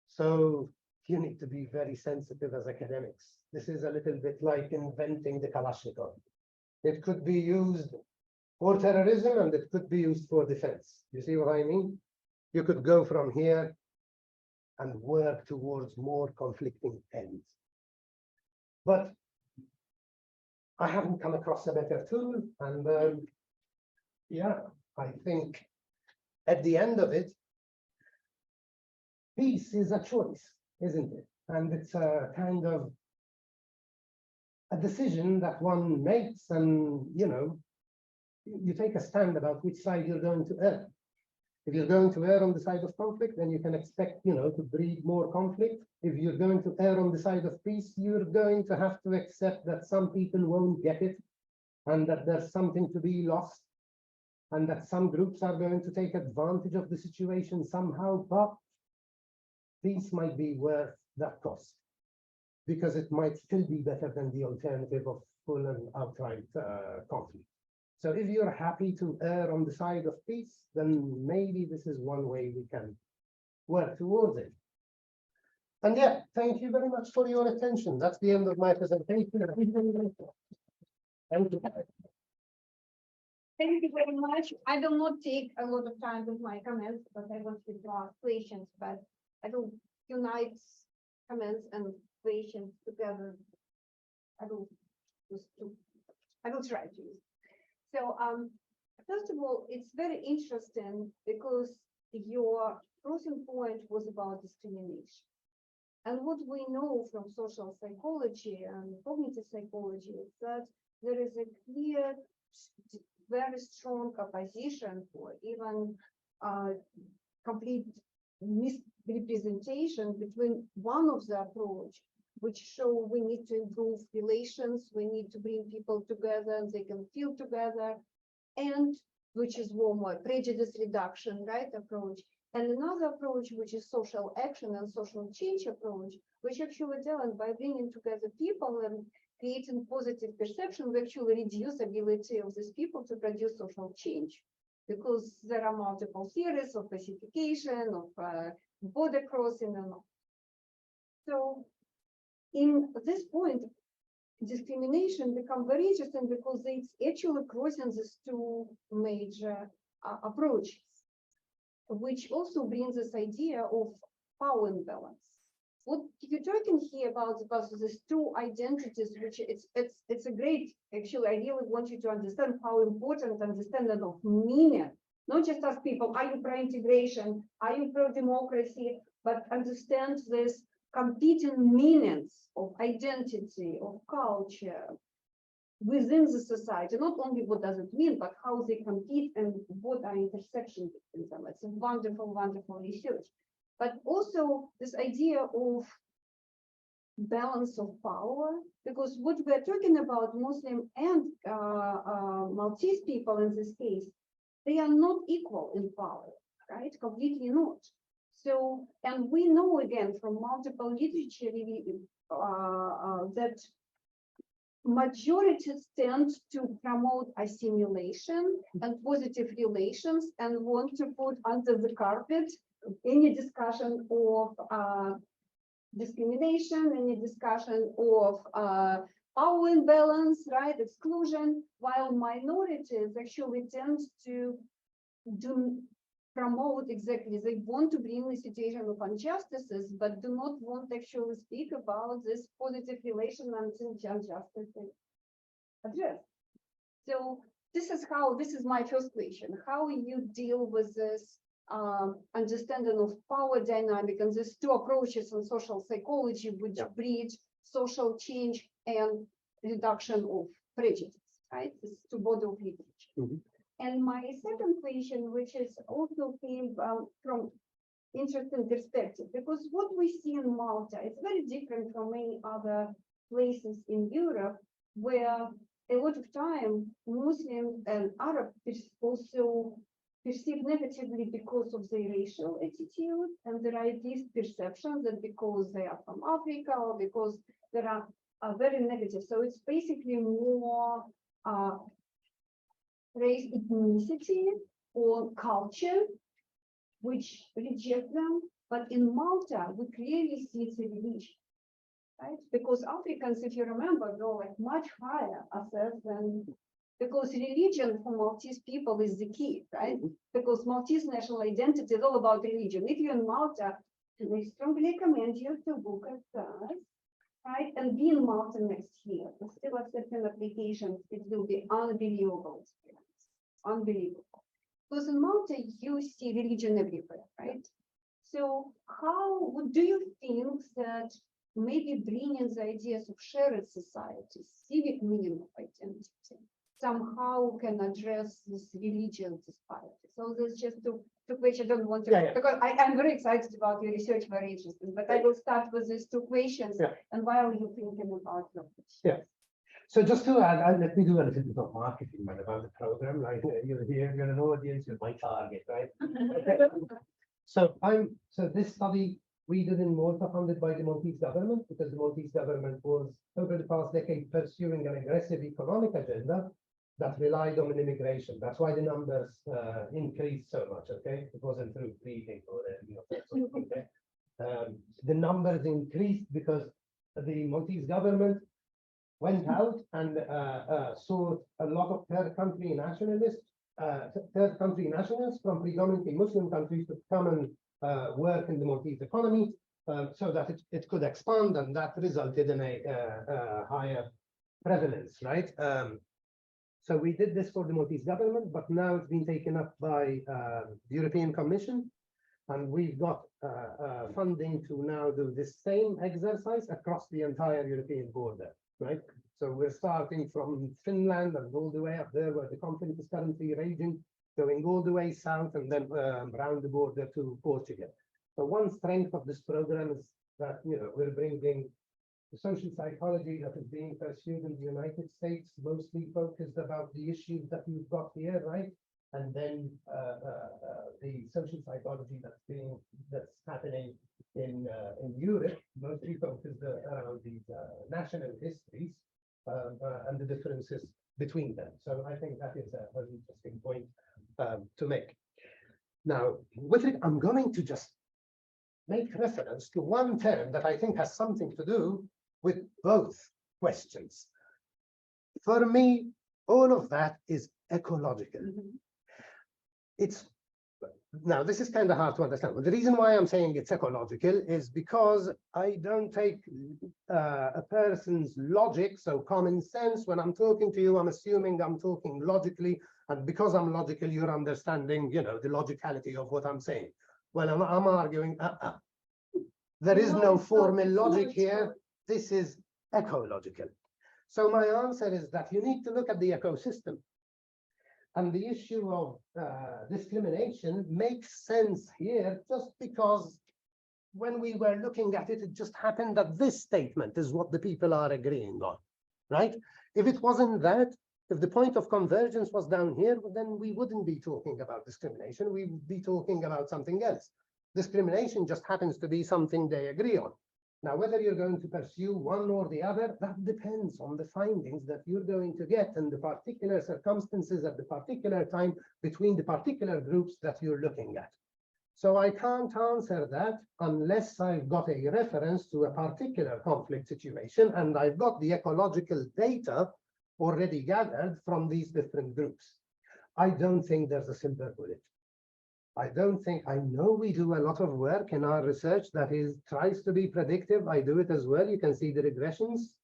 S1: So you need to be very sensitive as academics. This is a little bit like inventing the Kalashnikov. It could be used for terrorism and it could be used for defense. You see what I mean? You could go from here and work towards more conflicting ends. But I haven't come across a better tool, and yeah, I think at the end of it, peace is a choice, isn't it? And it's a kind of a decision that one makes, and you take a stand about which side you're going to err. If you're going to err on the side of conflict, then you can expect, to breed more conflict. If you're going to err on the side of peace, you're going to have to accept that some people won't get it, and that there's something to be lost, and that some groups are going to take advantage of the situation somehow, but peace might be worth that cost, because it might still be better than the alternative of full and outright conflict. So if you're happy to err on the side of peace, then maybe this is one way we can work towards it. And yeah, thank you very much for your attention. That's the end of my presentation. Thank you.
S2: Thank you very much. I will not take a lot of time with my comments, but I want you to ask questions, but I will unite comments and questions together. I will try to. So first of all, it's very interesting because your crossing point was about discrimination. And what we know from social psychology and cognitive psychology is that there is a clear, very strong opposition or even complete misrepresentation between one of the approach, which show we need to improve relations, we need to bring people together and they can feel together, and which is more prejudice reduction, right, approach. And another approach, which is social action and social change approach, which actually tell by bringing together people and creating positive perception, we actually reduce ability of these people to produce social change, because there are multiple theories of pacification, of border crossing, and all. So in this point, discrimination becomes very interesting because it's actually crossing these two major approaches, which also brings this idea of power imbalance. What you're talking here about these two identities, which it's a great, actually, I really want you to understand how important understanding of meaning, not just as people, are you pro-integration, are you pro-democracy, but understand this competing meanings of identity, of culture within the society, not only what does it mean, but how they compete and what are intersections between them. It's a wonderful, wonderful research. But also this idea of balance of power, because what we're talking about, Muslim and Maltese people in this case, they are not equal in power, right? Completely not. So, and we know again from multiple literature that majorities tend to promote assimilation and positive relations and want to put under the carpet any discussion of discrimination, any discussion of power imbalance, right, exclusion, while minorities actually tend to promote exactly, they want to bring the situation of injustices, but do not want to actually speak about this positive relation and injustices addressed. So this is my first question. How you deal with this understanding of power dynamic and these two approaches in social psychology, which bridge social change and reduction of prejudice, right? This is to body of literature.
S1: Mhm.
S2: And my second question, which is also came from interesting perspective, because what we see in Malta is very different from many other places in Europe, where a lot of time Muslims and Arab also perceived negatively because of their racial attitude, and there are these perceptions that because they are from Africa or because there are very negative. So it's basically more race, ethnicity, or culture, which reject them. But in Malta, we clearly see it's a religion, right? Because Africans, if you remember, go like much higher assessed than, because religion for Maltese people is the key, right? Because Maltese national identity is all about religion. If you're in Malta, I strongly recommend you to book a class, right? And be in Malta next year. And still accepting applications, it will be unbelievable experience. Unbelievable. Because in Malta, you see religion everywhere, right? So how do you think that maybe bringing the ideas of shared society, civic meaning of identity, somehow can address this religious disparity? So there's just two questions. I don't want to, because I'm very excited about your research, very interesting, but I will start with these two questions. And while you're thinking about your questions.
S1: So just to add, let me do a little bit of marketing about the program. Like you're here, you're an audience, you're my target, right? So this study we did in Malta, funded by the Maltese government, because the Maltese government was over the past decade pursuing an aggressive economic agenda that relied on immigration. That's why the numbers increased so much. Okay, it wasn't through breeding or anything. The numbers increased because the Maltese government went out and sought a lot of third country nationals from predominantly Muslim countries to come and work in the Maltese economy so that it could expand, and that resulted in a higher prevalence, right? So we did this for the Maltese government, but now it's been taken up by the European Commission, and we've got funding to now do this same exercise across the entire European border. Right, so we're starting from Finland and all the way up there where the conflict is currently raging, going all the way south and then around the border to Portugal. So one strength of this program is that we're bringing the social psychology that is being pursued in the United States, mostly focused about the issues that you've got here, right? And then the social psychology that's happening in Europe, mostly focused around these national histories and the differences between them. So I think that is a very interesting point to make. Now, I'm going to just make reference to one term that I think has something to do with both questions. For me, all of that is ecological. Now, this is kind of hard to understand, but the reason why I'm saying it's ecological is because I don't take a person's logic, so common sense. When I'm talking to you, I'm assuming I'm talking logically, and because I'm logical, you're understanding, the logicality of what I'm saying. Well, I'm arguing, there is no formal logic here. This is ecological. So my answer is that you need to look at the ecosystem. And the issue of discrimination makes sense here just because when we were looking at it, it just happened that this statement is what the people are agreeing on, right? If it wasn't that, if the point of convergence was down here, then we wouldn't be talking about discrimination. We would be talking about something else. Discrimination just happens to be something they agree on. Now, whether you're going to pursue one or the other, that depends on the findings that you're going to get and the particular circumstances at the particular time between the particular groups that you're looking at. So I can't answer that unless I've got a reference to a particular conflict situation and I've got the ecological data already gathered from these different groups. I don't think there's a silver bullet. I know we do a lot of work in our research that tries to be predictive. I do it as well. You can see the regressions.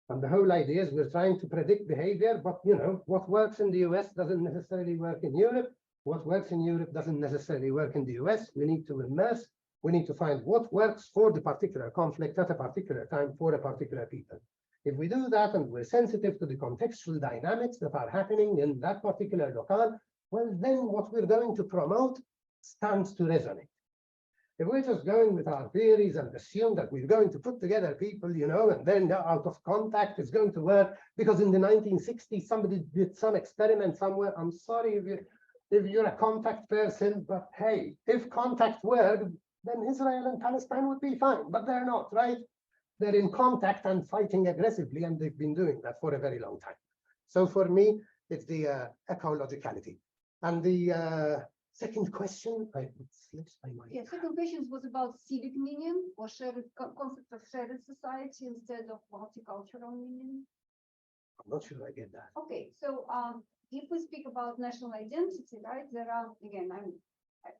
S1: And the whole idea is we're trying to predict behavior, but what works in the US doesn't necessarily work in Europe. What works in Europe doesn't necessarily work in the US. We need to immerse. We need to find what works for the particular conflict at a particular time for a particular people. If we do that and we're sensitive to the contextual dynamics that are happening in that particular locale, well, then what we're going to promote stands to resonate. If we're just going with our theories and assume that we're going to put together people, and then out of contact it's going to work, because in the 1960s somebody did some experiment somewhere. I'm sorry if you're a contact person, but hey, if contact worked, then Israel and Palestine would be fine, but they're not, right? They're in contact and fighting aggressively, and they've been doing that for a very long time. So for me, it's the ecologicality. And the second question, it slips my mind.
S2: Yeah, second question was about civic meaning or shared concept of shared society instead of multicultural meaning.
S1: I'm not sure I get that.
S2: Okay, so if we speak about national identity, right, there are, again, I'm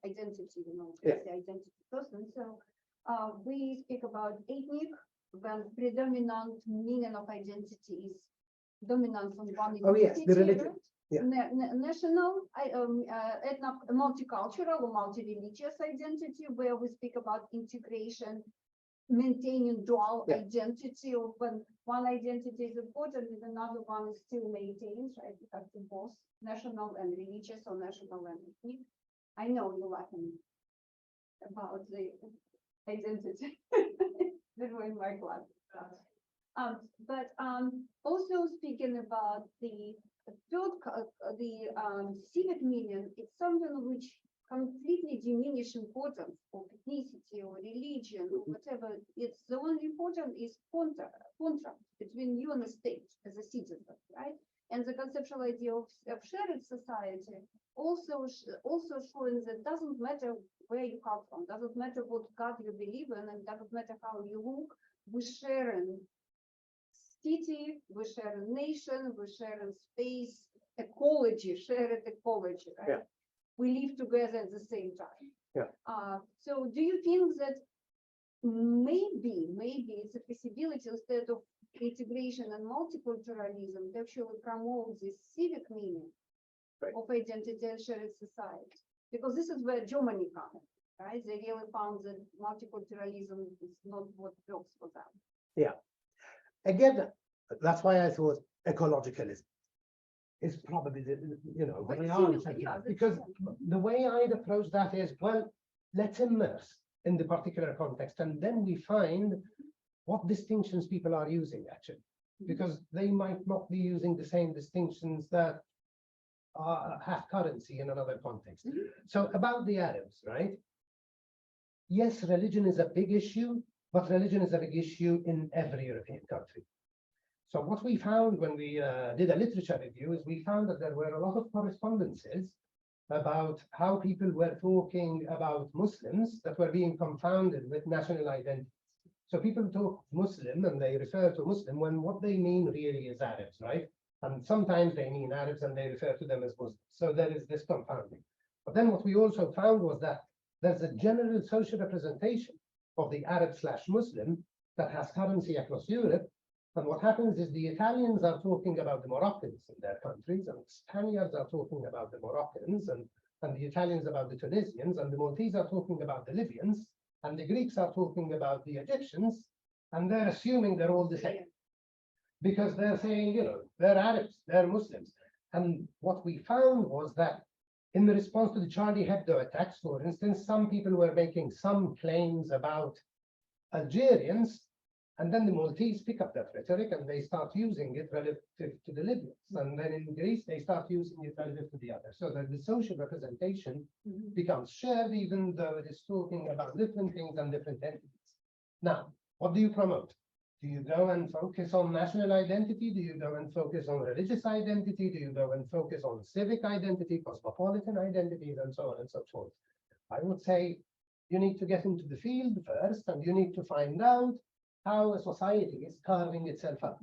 S2: identity,
S1: Yeah.
S2: the identity person. So we speak about ethnic, when predominant meaning of identity is dominance on one
S1: Oh yes, the religion.
S2: right?
S1: Yeah.
S2: National, ethnic, multicultural or multi-religious identity, where we speak about integration, maintaining dual
S1: Yeah.
S2: identity, or when one identity is important and another one is still maintained, right? You have to both national and religious or national and ethnic. I know you're laughing about the identity. That was in my class. But also speaking about the civic meaning, it's something which completely diminish importance of ethnicity or religion or whatever. It's the only important is contract between you and the state as a citizen, right? And the conceptual idea of shared society also showing that doesn't matter where you come from, doesn't matter what God you believe in, and doesn't matter how you look, we share in city, we share a nation, we share in space, ecology, shared ecology, right?
S1: Yeah.
S2: We live together at the same time.
S1: Yeah.
S2: So do you think that maybe it's a possibility instead of integration and multiculturalism to actually promote this civic meaning
S1: Right.
S2: of identity and shared society? Because this is where Germany comes, right? They really found that multiculturalism is not what works for them.
S1: Yeah. Again, that's why I thought ecologicalism is probably
S2: But
S1: the
S2: similar,
S1: answer.
S2: yeah, that's
S1: Because
S2: similar.
S1: the way I'd approach that is, well, let's immerse in the particular context, and then we find what distinctions people are using actually, because they might not be using the same distinctions that have currency in another context.
S2: Mhm.
S1: So about the Arabs, right? Yes, religion is a big issue, but religion is a big issue in every European country. So what we found when we did a literature review is we found that there were a lot of correspondences about how people were talking about Muslims that were being confounded with national identities. So people talk Muslim and they refer to Muslim when what they mean really is Arabs, right? And sometimes they mean Arabs and they refer to them as Muslims. So there is this confounding. But then what we also found was that there's a general social representation of the Arab/Muslim that has currency across Europe. And what happens is the Italians are talking about the Moroccans in their countries, and the Spaniards are talking about the Moroccans, and the Italians about the Tunisians, and the Maltese are talking about the Libyans, and the Greeks are talking about the Egyptians, and they're assuming they're all the same. Because they're saying, they're Arabs, they're Muslims. And what we found was that in the response to the Charlie Hebdo attacks, for instance, some people were making some claims about Algerians, and then the Maltese pick up that rhetoric and they start using it relative to the Libyans. And then in Greece, they start using it relative to the others. So that the social representation becomes shared, even though it is talking about different things and different entities. Now, what do you promote? Do you go and focus on national identity? Do you go and focus on religious identity? Do you go and focus on civic identity, cosmopolitan identities, and so on and so forth? I would say you need to get into the field first, and you need to find out how a society is carving itself up.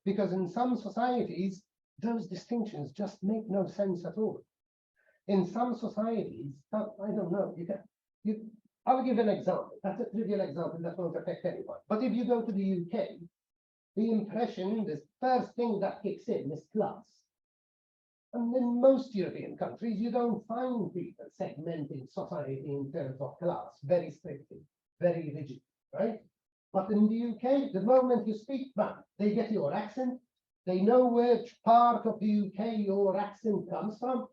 S1: Because in some societies, those distinctions just make no sense at all. In some societies, I don't know, I'll give an example. That's a trivial example that won't affect anyone. But if you go to the UK, the impression, the first thing that kicks in is class. And in most European countries, you don't find people segmenting society in terms of class very strictly, very rigid, right? But in the UK, the moment you speak, bam, they get your accent. They know which part of the UK your accent comes from,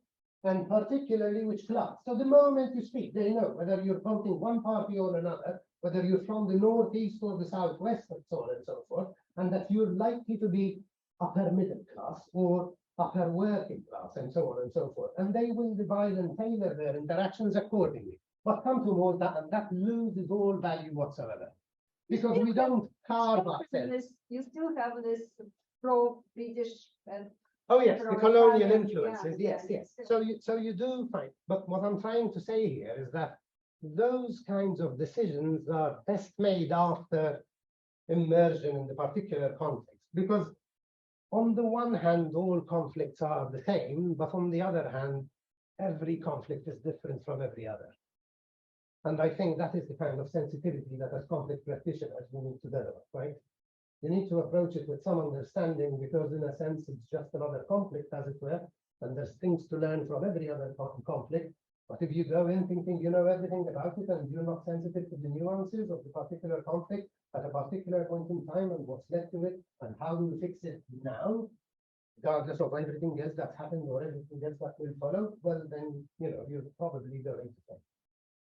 S1: and particularly which class. So the moment you speak, they know whether you're from one party or another, whether you're from the northeast or the southwest, and so on and so forth, and that you're likely to be upper middle class or upper working class, and so on and so forth. And they will divide and tailor their interactions accordingly. But come to Malta, and that loses all value whatsoever. Because we don't carve ourselves.
S2: You still have this pro-British and
S1: Oh, yes, the colonial
S2: Italian,
S1: influences,
S2: yeah,
S1: yes.
S2: yes.
S1: So you do find, but what I'm trying to say here is that those kinds of decisions are best made after immersion in the particular context. Because on the one hand, all conflicts are the same, but on the other hand, every conflict is different from every other. And I think that is the kind of sensitivity that as conflict practitioners we need to develop, right? You need to approach it with some understanding because in a sense, it's just another conflict, as it were, and there's things to learn from every other conflict. But if you go in thinking you know everything about it and you're not sensitive to the nuances of the particular conflict at a particular point in time and what's led to it and how do we fix it now, regardless of everything else that's happened or everything else that will follow, well, then, you know, you're probably going to fail.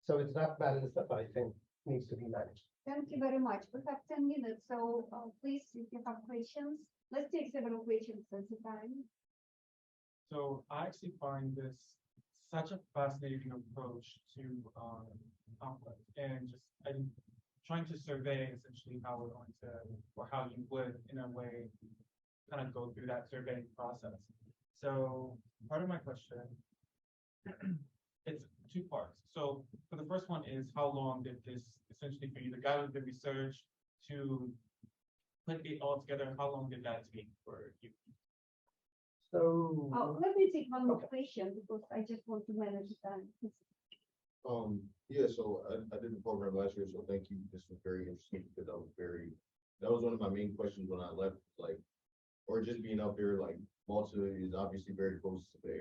S1: So it's that balance that I think needs to be managed.
S2: Thank you very much. We have 10 minutes, so please, if you have questions, let's take several questions at a time.
S3: So I actually find this such a fascinating approach to conflict, and just I'm trying to survey essentially how we're going to, or how you would, in a way, kind of go through that surveying process. So part of my question, it's two parts. So for the first one is how long did this essentially for you to gather the research to put it all together? How long did that take for you?
S1: So
S2: Let me take one more
S1: Okay.
S2: question because I just want to manage the time.
S4: Yeah, so I did the program last year, so thank you. This was very interesting because that was one of my main questions when I left, like, or just being out there, like, Malta is obviously very close to the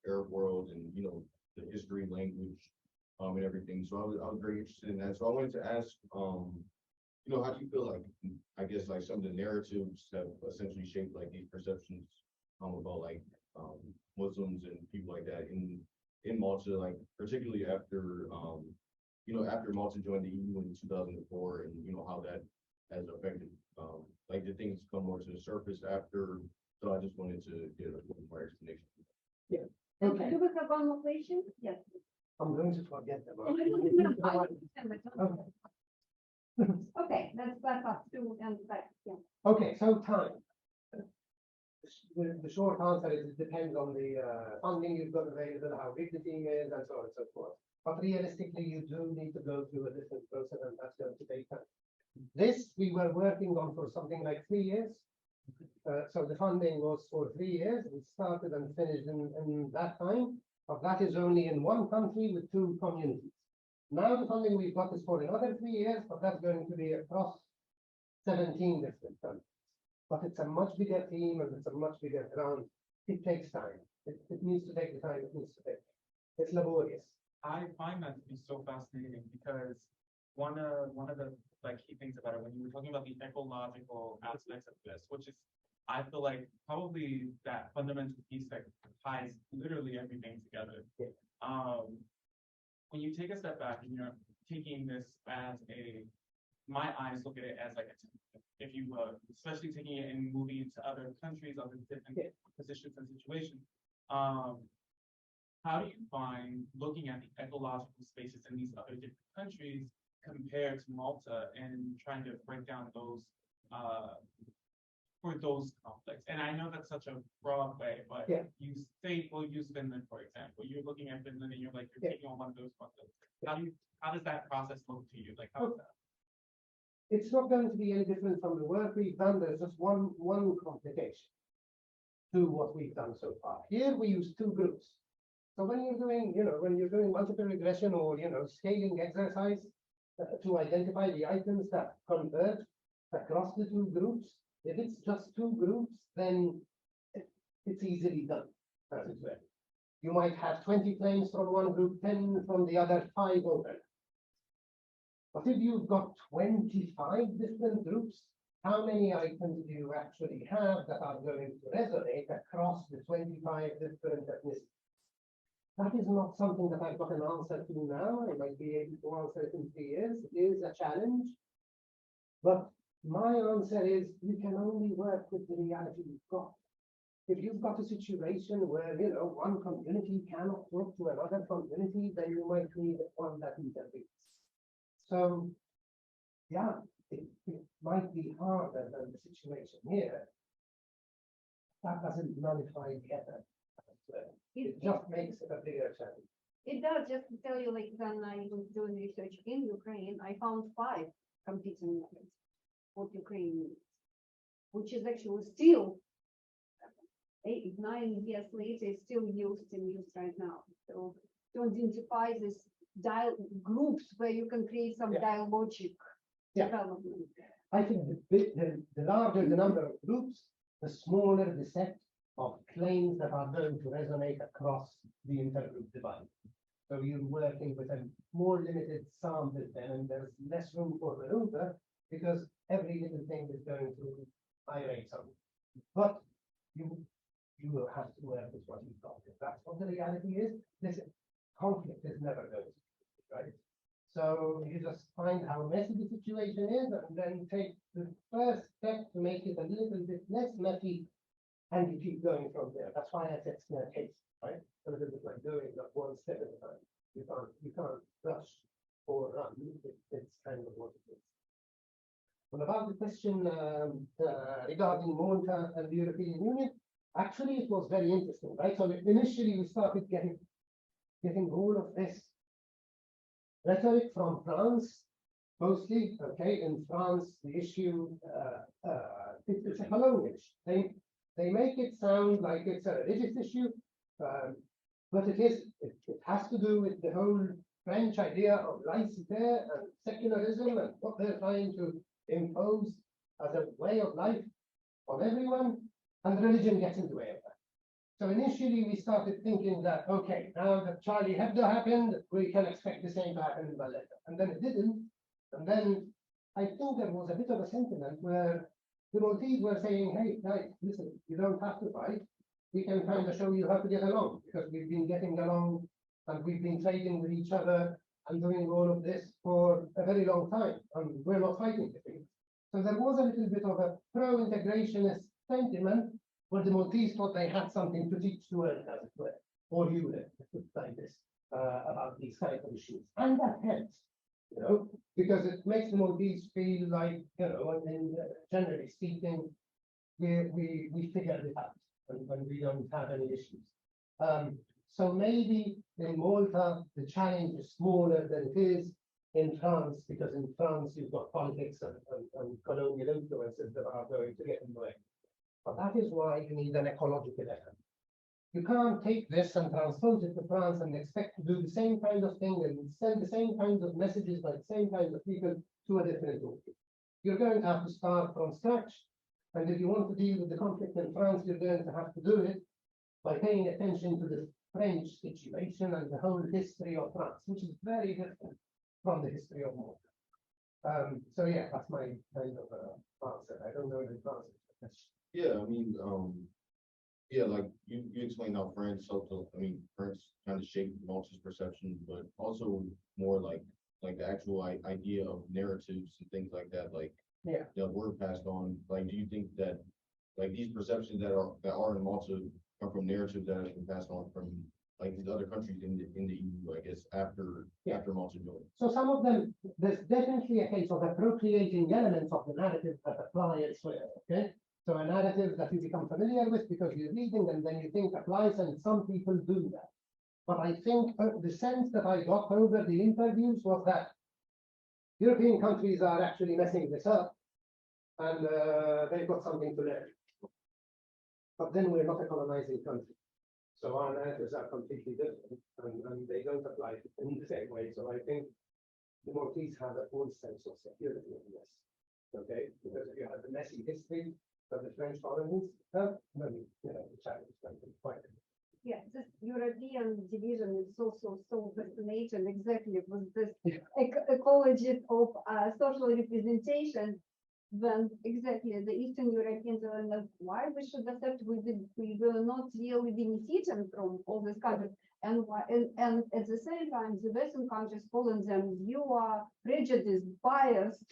S4: Arab world and, you know, the history, language, and everything. So I was very interested in that. So I wanted to ask, you know, how do you feel like, I guess, like some of the narratives have essentially shaped like these perceptions about like Muslims and people like that in Malta, like particularly after you know, after Malta joined the EU in 2004, and you know how that has affected like did things come more to the surface after? So I just wanted to get a little more explanation.
S1: Okay.
S2: Do we have one more question? Yes.
S1: I'm going to forget them.
S2: Okay, let's back up to and back. Yeah.
S1: Okay, so time. The short answer is it depends on the funding you've got available, how big the team is, and so on and so forth. But realistically, you do need to go through a different process, and that's going to take time. This we were working on for something like 3 years. So the funding was for 3 years. We started and finished in that time, but that is only in one country with 2 communities. Now the funding we've got is for another 3 years, but that's going to be across 17 different countries. But it's a much bigger team and it's a much bigger ground. It takes time. It needs to take the time it needs to take. It's laborious.
S3: I find that to be so fascinating because one of the like key things about it when you were talking about the ecological aspects of this, which is I feel like probably that fundamental piece that ties literally everything together.
S1: Yeah.
S3: When you take a step back and you're taking this as my eyes look at it as like a template, if you will, especially taking it and moving it to other countries, other different positions and situations. How do you find looking at the ecological spaces in these other different countries compared to Malta and trying to break down those for those conflicts? And I know that's such a broad way, but you say, well, use Finland, for example. You're looking at Finland and you're like, you're taking on one of those conflicts. How does that process look to you? Like, how is that?
S1: It's not going to be any different from the work we've done. There's just one complication to what we've done so far. Here we use 2 groups. So when you're doing, when you're doing multiple regression or, scaling exercise to identify the items that converge across the 2 groups, if it's just 2 groups, then it's easily done. As it were. You might have 20 claims from one group, 10 from the other, 5 open. But if you've got 25 different groups, how many items do you actually have that are going to resonate across the 25 different ethnicities? That is not something that I've got an answer to now. I might be able to answer it in 3 years. It is a challenge. But my answer is you can only work with the reality you've got. If you've got a situation where, one community cannot talk to another community, then you might need one that intervenes. So, yeah, it might be harder than the situation here. That doesn't nullify the effort. It just makes it a bigger challenge.
S2: It does, just to tell you, like when I was doing research in Ukraine, I found 5 competing methods for Ukraine, which is actually still 8, 9 years later, is still used in use right now. So to identify these groups where you can create some
S1: Yeah.
S2: dialogic
S1: Yeah.
S2: development.
S1: I think the larger the number of groups, the smaller the set of claims that are going to resonate across the intergroup divide. So you're working with a more limited sample then, and there's less room for maneuver because every little thing is going to irate some. But you will have to work with what you've got. If that's what the reality is, this conflict is never going to be, right? So you just find how messy the situation is and then take the first step to make it a little bit less messy, and you keep going from there. That's why I said snare case, right? A little bit like doing that one step at a time. You can't rush or run. It's kind of what it is. Well, about the question regarding Malta and the European Union, actually it was very interesting, right? So initially we started getting all of this rhetoric from France, mostly, okay? In France, the issue, it's a colonial issue. They make it sound like it's a religious issue, but it has to do with the whole French idea of laicite and secularism and what they're trying to impose as a way of life on everyone, and religion gets in the way of that. So initially we started thinking that, okay, now that Charlie Hebdo happened, we can expect the same to happen in Valletta. And then it didn't. And then I think there was a bit of a sentiment where the Maltese were saying, hey, guys, listen, you don't have to fight. We can kind of show you how to get along, because we've been getting along and we've been trading with each other and doing all of this for a very long time, and we're not fighting the thing. So there was a little bit of a pro-integrationist sentiment where the Maltese thought they had something to teach the world, as it were, or you like this, about these kind of issues. And that helps, because it makes the Maltese feel like, and generally speaking, we figured it out and we don't have any issues. So maybe in Malta, the challenge is smaller than it is in France, because in France, you've got politics and colonial influences that are going to get in the way. But that is why you need an ecological effort. You can't take this and transpose it to France and expect to do the same kind of thing and send the same kinds of messages by the same kinds of people to a different group. You're going to have to start from scratch. And if you want to deal with the conflict in France, you're going to have to do it by paying attention to the French situation and the whole history of France, which is very different from the history of Malta. So yeah, that's my kind of answer. I don't know if it answers the question.
S4: Yeah, I mean, yeah, like you explained how France helped, France kind of shaped Malta's perception, but also more like the actual idea of narratives and things like that, like
S1: Yeah.
S4: that were passed on. Like, do you think that like these perceptions that are in Malta come from narratives that have been passed on from like these other countries in the EU, I guess, after Malta joined?
S1: So some of them, there's definitely a case of appropriating elements of the narrative that apply elsewhere, okay? So a narrative that you become familiar with because you're reading and then you think applies, and some people do that. But I think the sense that I got over the interviews was that European countries are actually messing this up, and they've got something to learn. But then we're not a colonizing country. So our narratives are completely different, and they don't apply in the same way. So I think the Maltese have a full sense of security in this. Okay, because if you have the messy history of the French colonies, then the challenge is going to be quite.
S2: Yeah, just European division is also so fascinating exactly with this ecology of social representation. When exactly the Eastern Europeans are like, why we should accept we will not really benefiting from all this countries. And why and at the same time the Western countries calling them you are prejudiced, biased,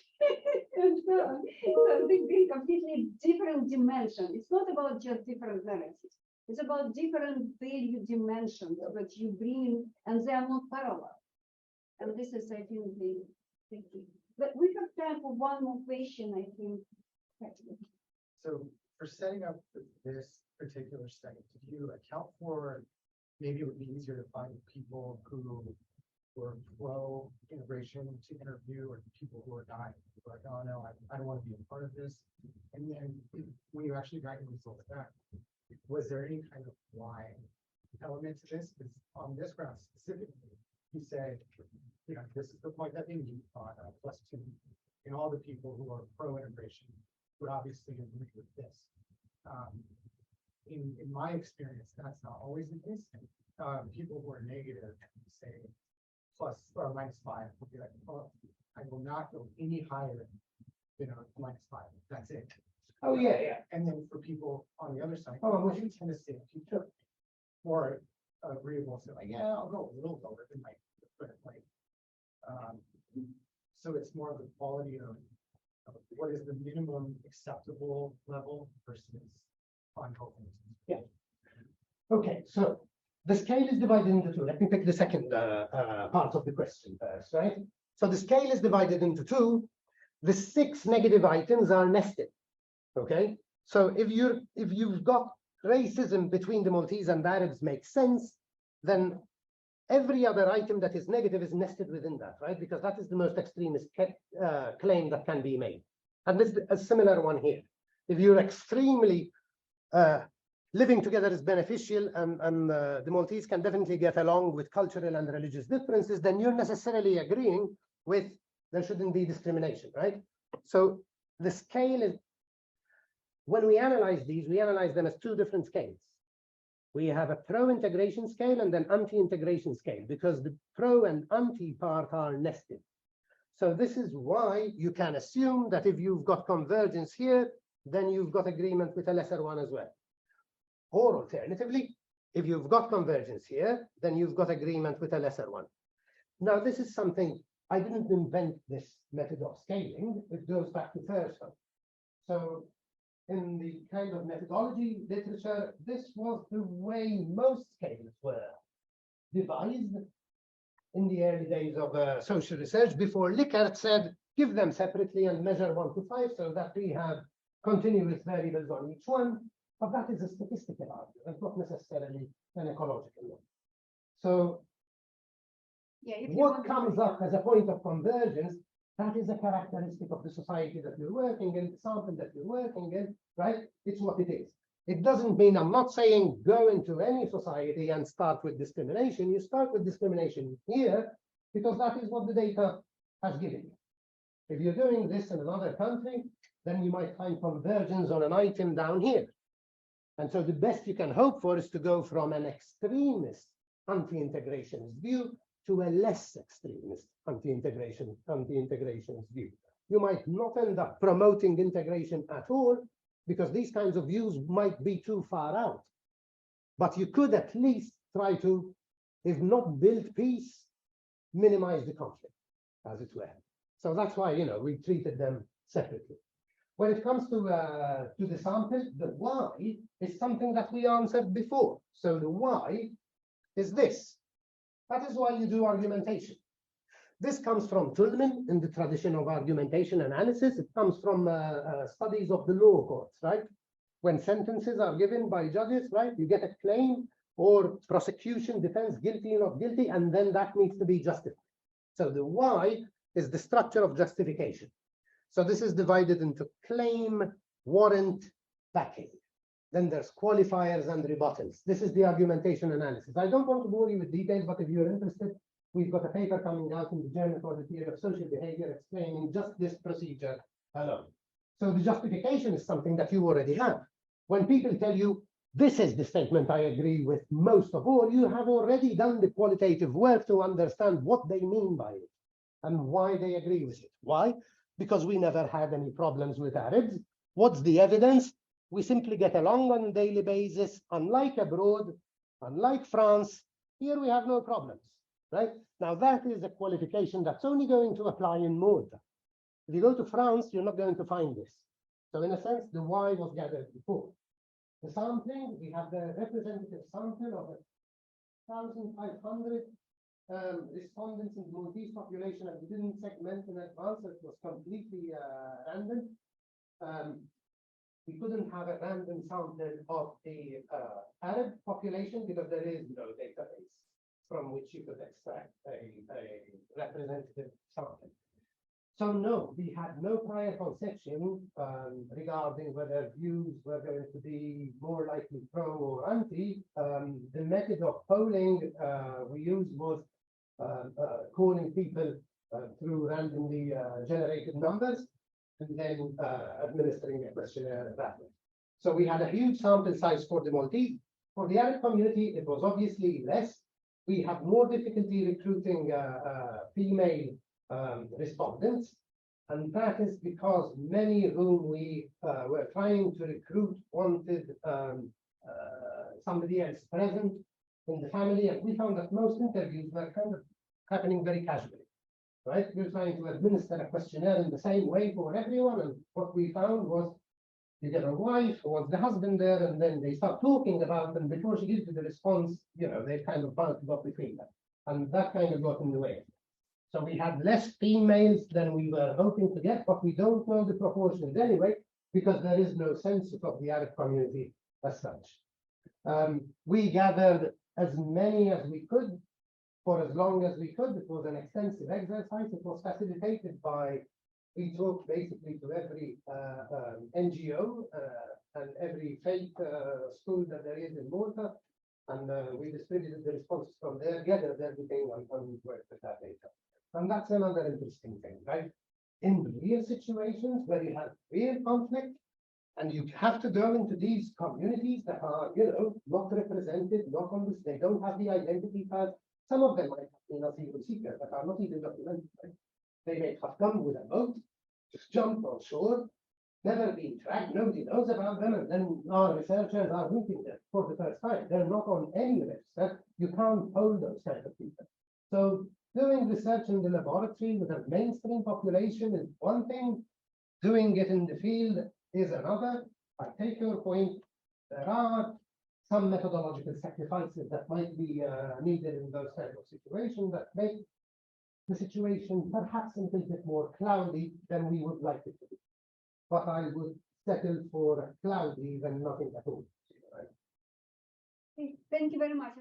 S2: and so on. So they bring completely different dimension. It's not about just different narratives. It's about different value dimensions that you bring, and they are not parallel. And this is, I think, the key. But we have time for one more question, I think.
S5: So for setting up this particular study, did you account for, maybe it would be easier to find people who were pro integration to interview, or people who are not, like, oh no, I don't want to be a part of this. And then when you actually got your results back, was there any kind of why element to this? Because on this ground specifically, he said, you know, this is the point that they need on +2, and all the people who are pro-integration would obviously agree with this. In my experience, that's not always the case. People who are negative, say plus or -5, will be like, oh, I will not go any higher than a -5. That's it.
S1: Oh, yeah.
S5: And then for people on the other side,
S1: Oh,
S5: you tend to say people more agreeable, so like, yeah, I'll go a little lower than my like. So it's more of the quality of what is the minimum acceptable level versus ongoing.
S1: Yeah. Okay, so the scale is divided into two. Let me pick the second part of the question first, right? So the scale is divided into two. The 6 negative items are nested. Okay, so if you've got racism between the Maltese and the Arabs makes sense, then every other item that is negative is nested within that, right? Because that is the most extremist claim that can be made. And this is a similar one here. If you're extremely living together is beneficial and the Maltese can definitely get along with cultural and religious differences, then you're necessarily agreeing with there shouldn't be discrimination, right? So the scale is, when we analyze these, we analyze them as 2 different scales. We have a pro-integration scale and an anti-integration scale, because the pro and anti part are nested. So this is why you can assume that if you've got convergence here, then you've got agreement with a lesser one as well. Or alternatively, if you've got convergence here, then you've got agreement with a lesser one. Now, this is something, I didn't invent this method of scaling. It goes back to Thurston. So in the kind of methodology literature, this was the way most scales were devised in the early days of social research, before Likert said, give them separately and measure 1 to 5 so that we have continuous variables on each one. But that is a statistical argument, not necessarily an ecological one. So what comes up as a point of convergence, that is a characteristic of the society that you're working in, the sample that you're working in, right? It's what it is. It doesn't mean, I'm not saying go into any society and start with discrimination. You start with discrimination here because that is what the data has given you. If you're doing this in another country, then you might find convergence on an item down here. And so the best you can hope for is to go from an extremist anti-integrationist view to a less extremist anti-integrationist view. You might not end up promoting integration at all, because these kinds of views might be too far out. But you could at least try to, if not build peace, minimize the conflict, as it were. So that's why, you know, we treated them separately. When it comes to the sample, the why is something that we answered before. So the why is this. That is why you do argumentation. This comes from Tullman in the tradition of argumentation analysis. It comes from studies of the law courts, right? When sentences are given by judges, right, you get a claim or prosecution, defense, guilty, not guilty, and then that needs to be justified. So the why is the structure of justification. So this is divided into claim, warrant, backing. Then there's qualifiers and rebuttals. This is the argumentation analysis. I don't want to bore you with details, but if you're interested, we've got a paper coming out in the Journal for the Theory of Social Behavior explaining just this procedure alone. So the justification is something that you already have. When people tell you, This is the statement I agree with most of all. You have already done the qualitative work to understand what they mean by it and why they agree with it. Why? Because we never had any problems with Arabs. What's the evidence? We simply get along on a daily basis. Unlike abroad, unlike France, here we have no problems, right? Now that is a qualification that's only going to apply in Malta. If you go to France, you're not going to find this. So in a sense, the why was gathered before. The sampling, we have the representative sample of 1,500 respondents in the Maltese population, and we didn't segment in advance, it was completely random. We couldn't have a random sample of the Arab population because there is no database from which you could extract a representative sample. So no, we had no prior conception regarding whether views were going to be more likely pro or anti. The method of polling we used was calling people through randomly generated numbers and then administering a questionnaire that way. So we had a huge sample size for the Maltese. For the Arab community, it was obviously less. We have more difficulty recruiting female respondents, and that is because many whom we were trying to recruit wanted somebody else present in the family, and we found that most interviews were kind of happening very casually, right? We're trying to administer a questionnaire in the same way for everyone, and what we found was you get a wife who wants the husband there, and then they start talking about them before she gives you the response, you know, they kind of bounce up between them, and that kind of got in the way. So we had less females than we were hoping to get, but we don't know the proportions anyway, because there is no census of the Arab community as such. We gathered as many as we could for as long as we could. It was an extensive exercise. It was facilitated by, we talked basically to every NGO and every faith school that there is in Malta, and we distributed the responses from there, gathered everything, and worked with that data. And that's another interesting thing, right? In real situations where you have real conflict, and you have to go into these communities that are, you know, not represented, not on this, they don't have the identity card. Some of them might have been asylum seekers that are not even documented. Right? They may have come with a boat, just jumped on shore, never been tracked, nobody knows about them, and then our researchers are meeting them for the first time. They're not on any register. You can't hold those kind of people. So doing research in the laboratory with a mainstream population is one thing. Doing it in the field is another. I take your point. There are some methodological sacrifices that might be needed in those kind of situations that make the situation perhaps a little bit more cloudy than we would like it to be. But I would settle for cloudy than nothing at all.
S2: Okay, thank you very much.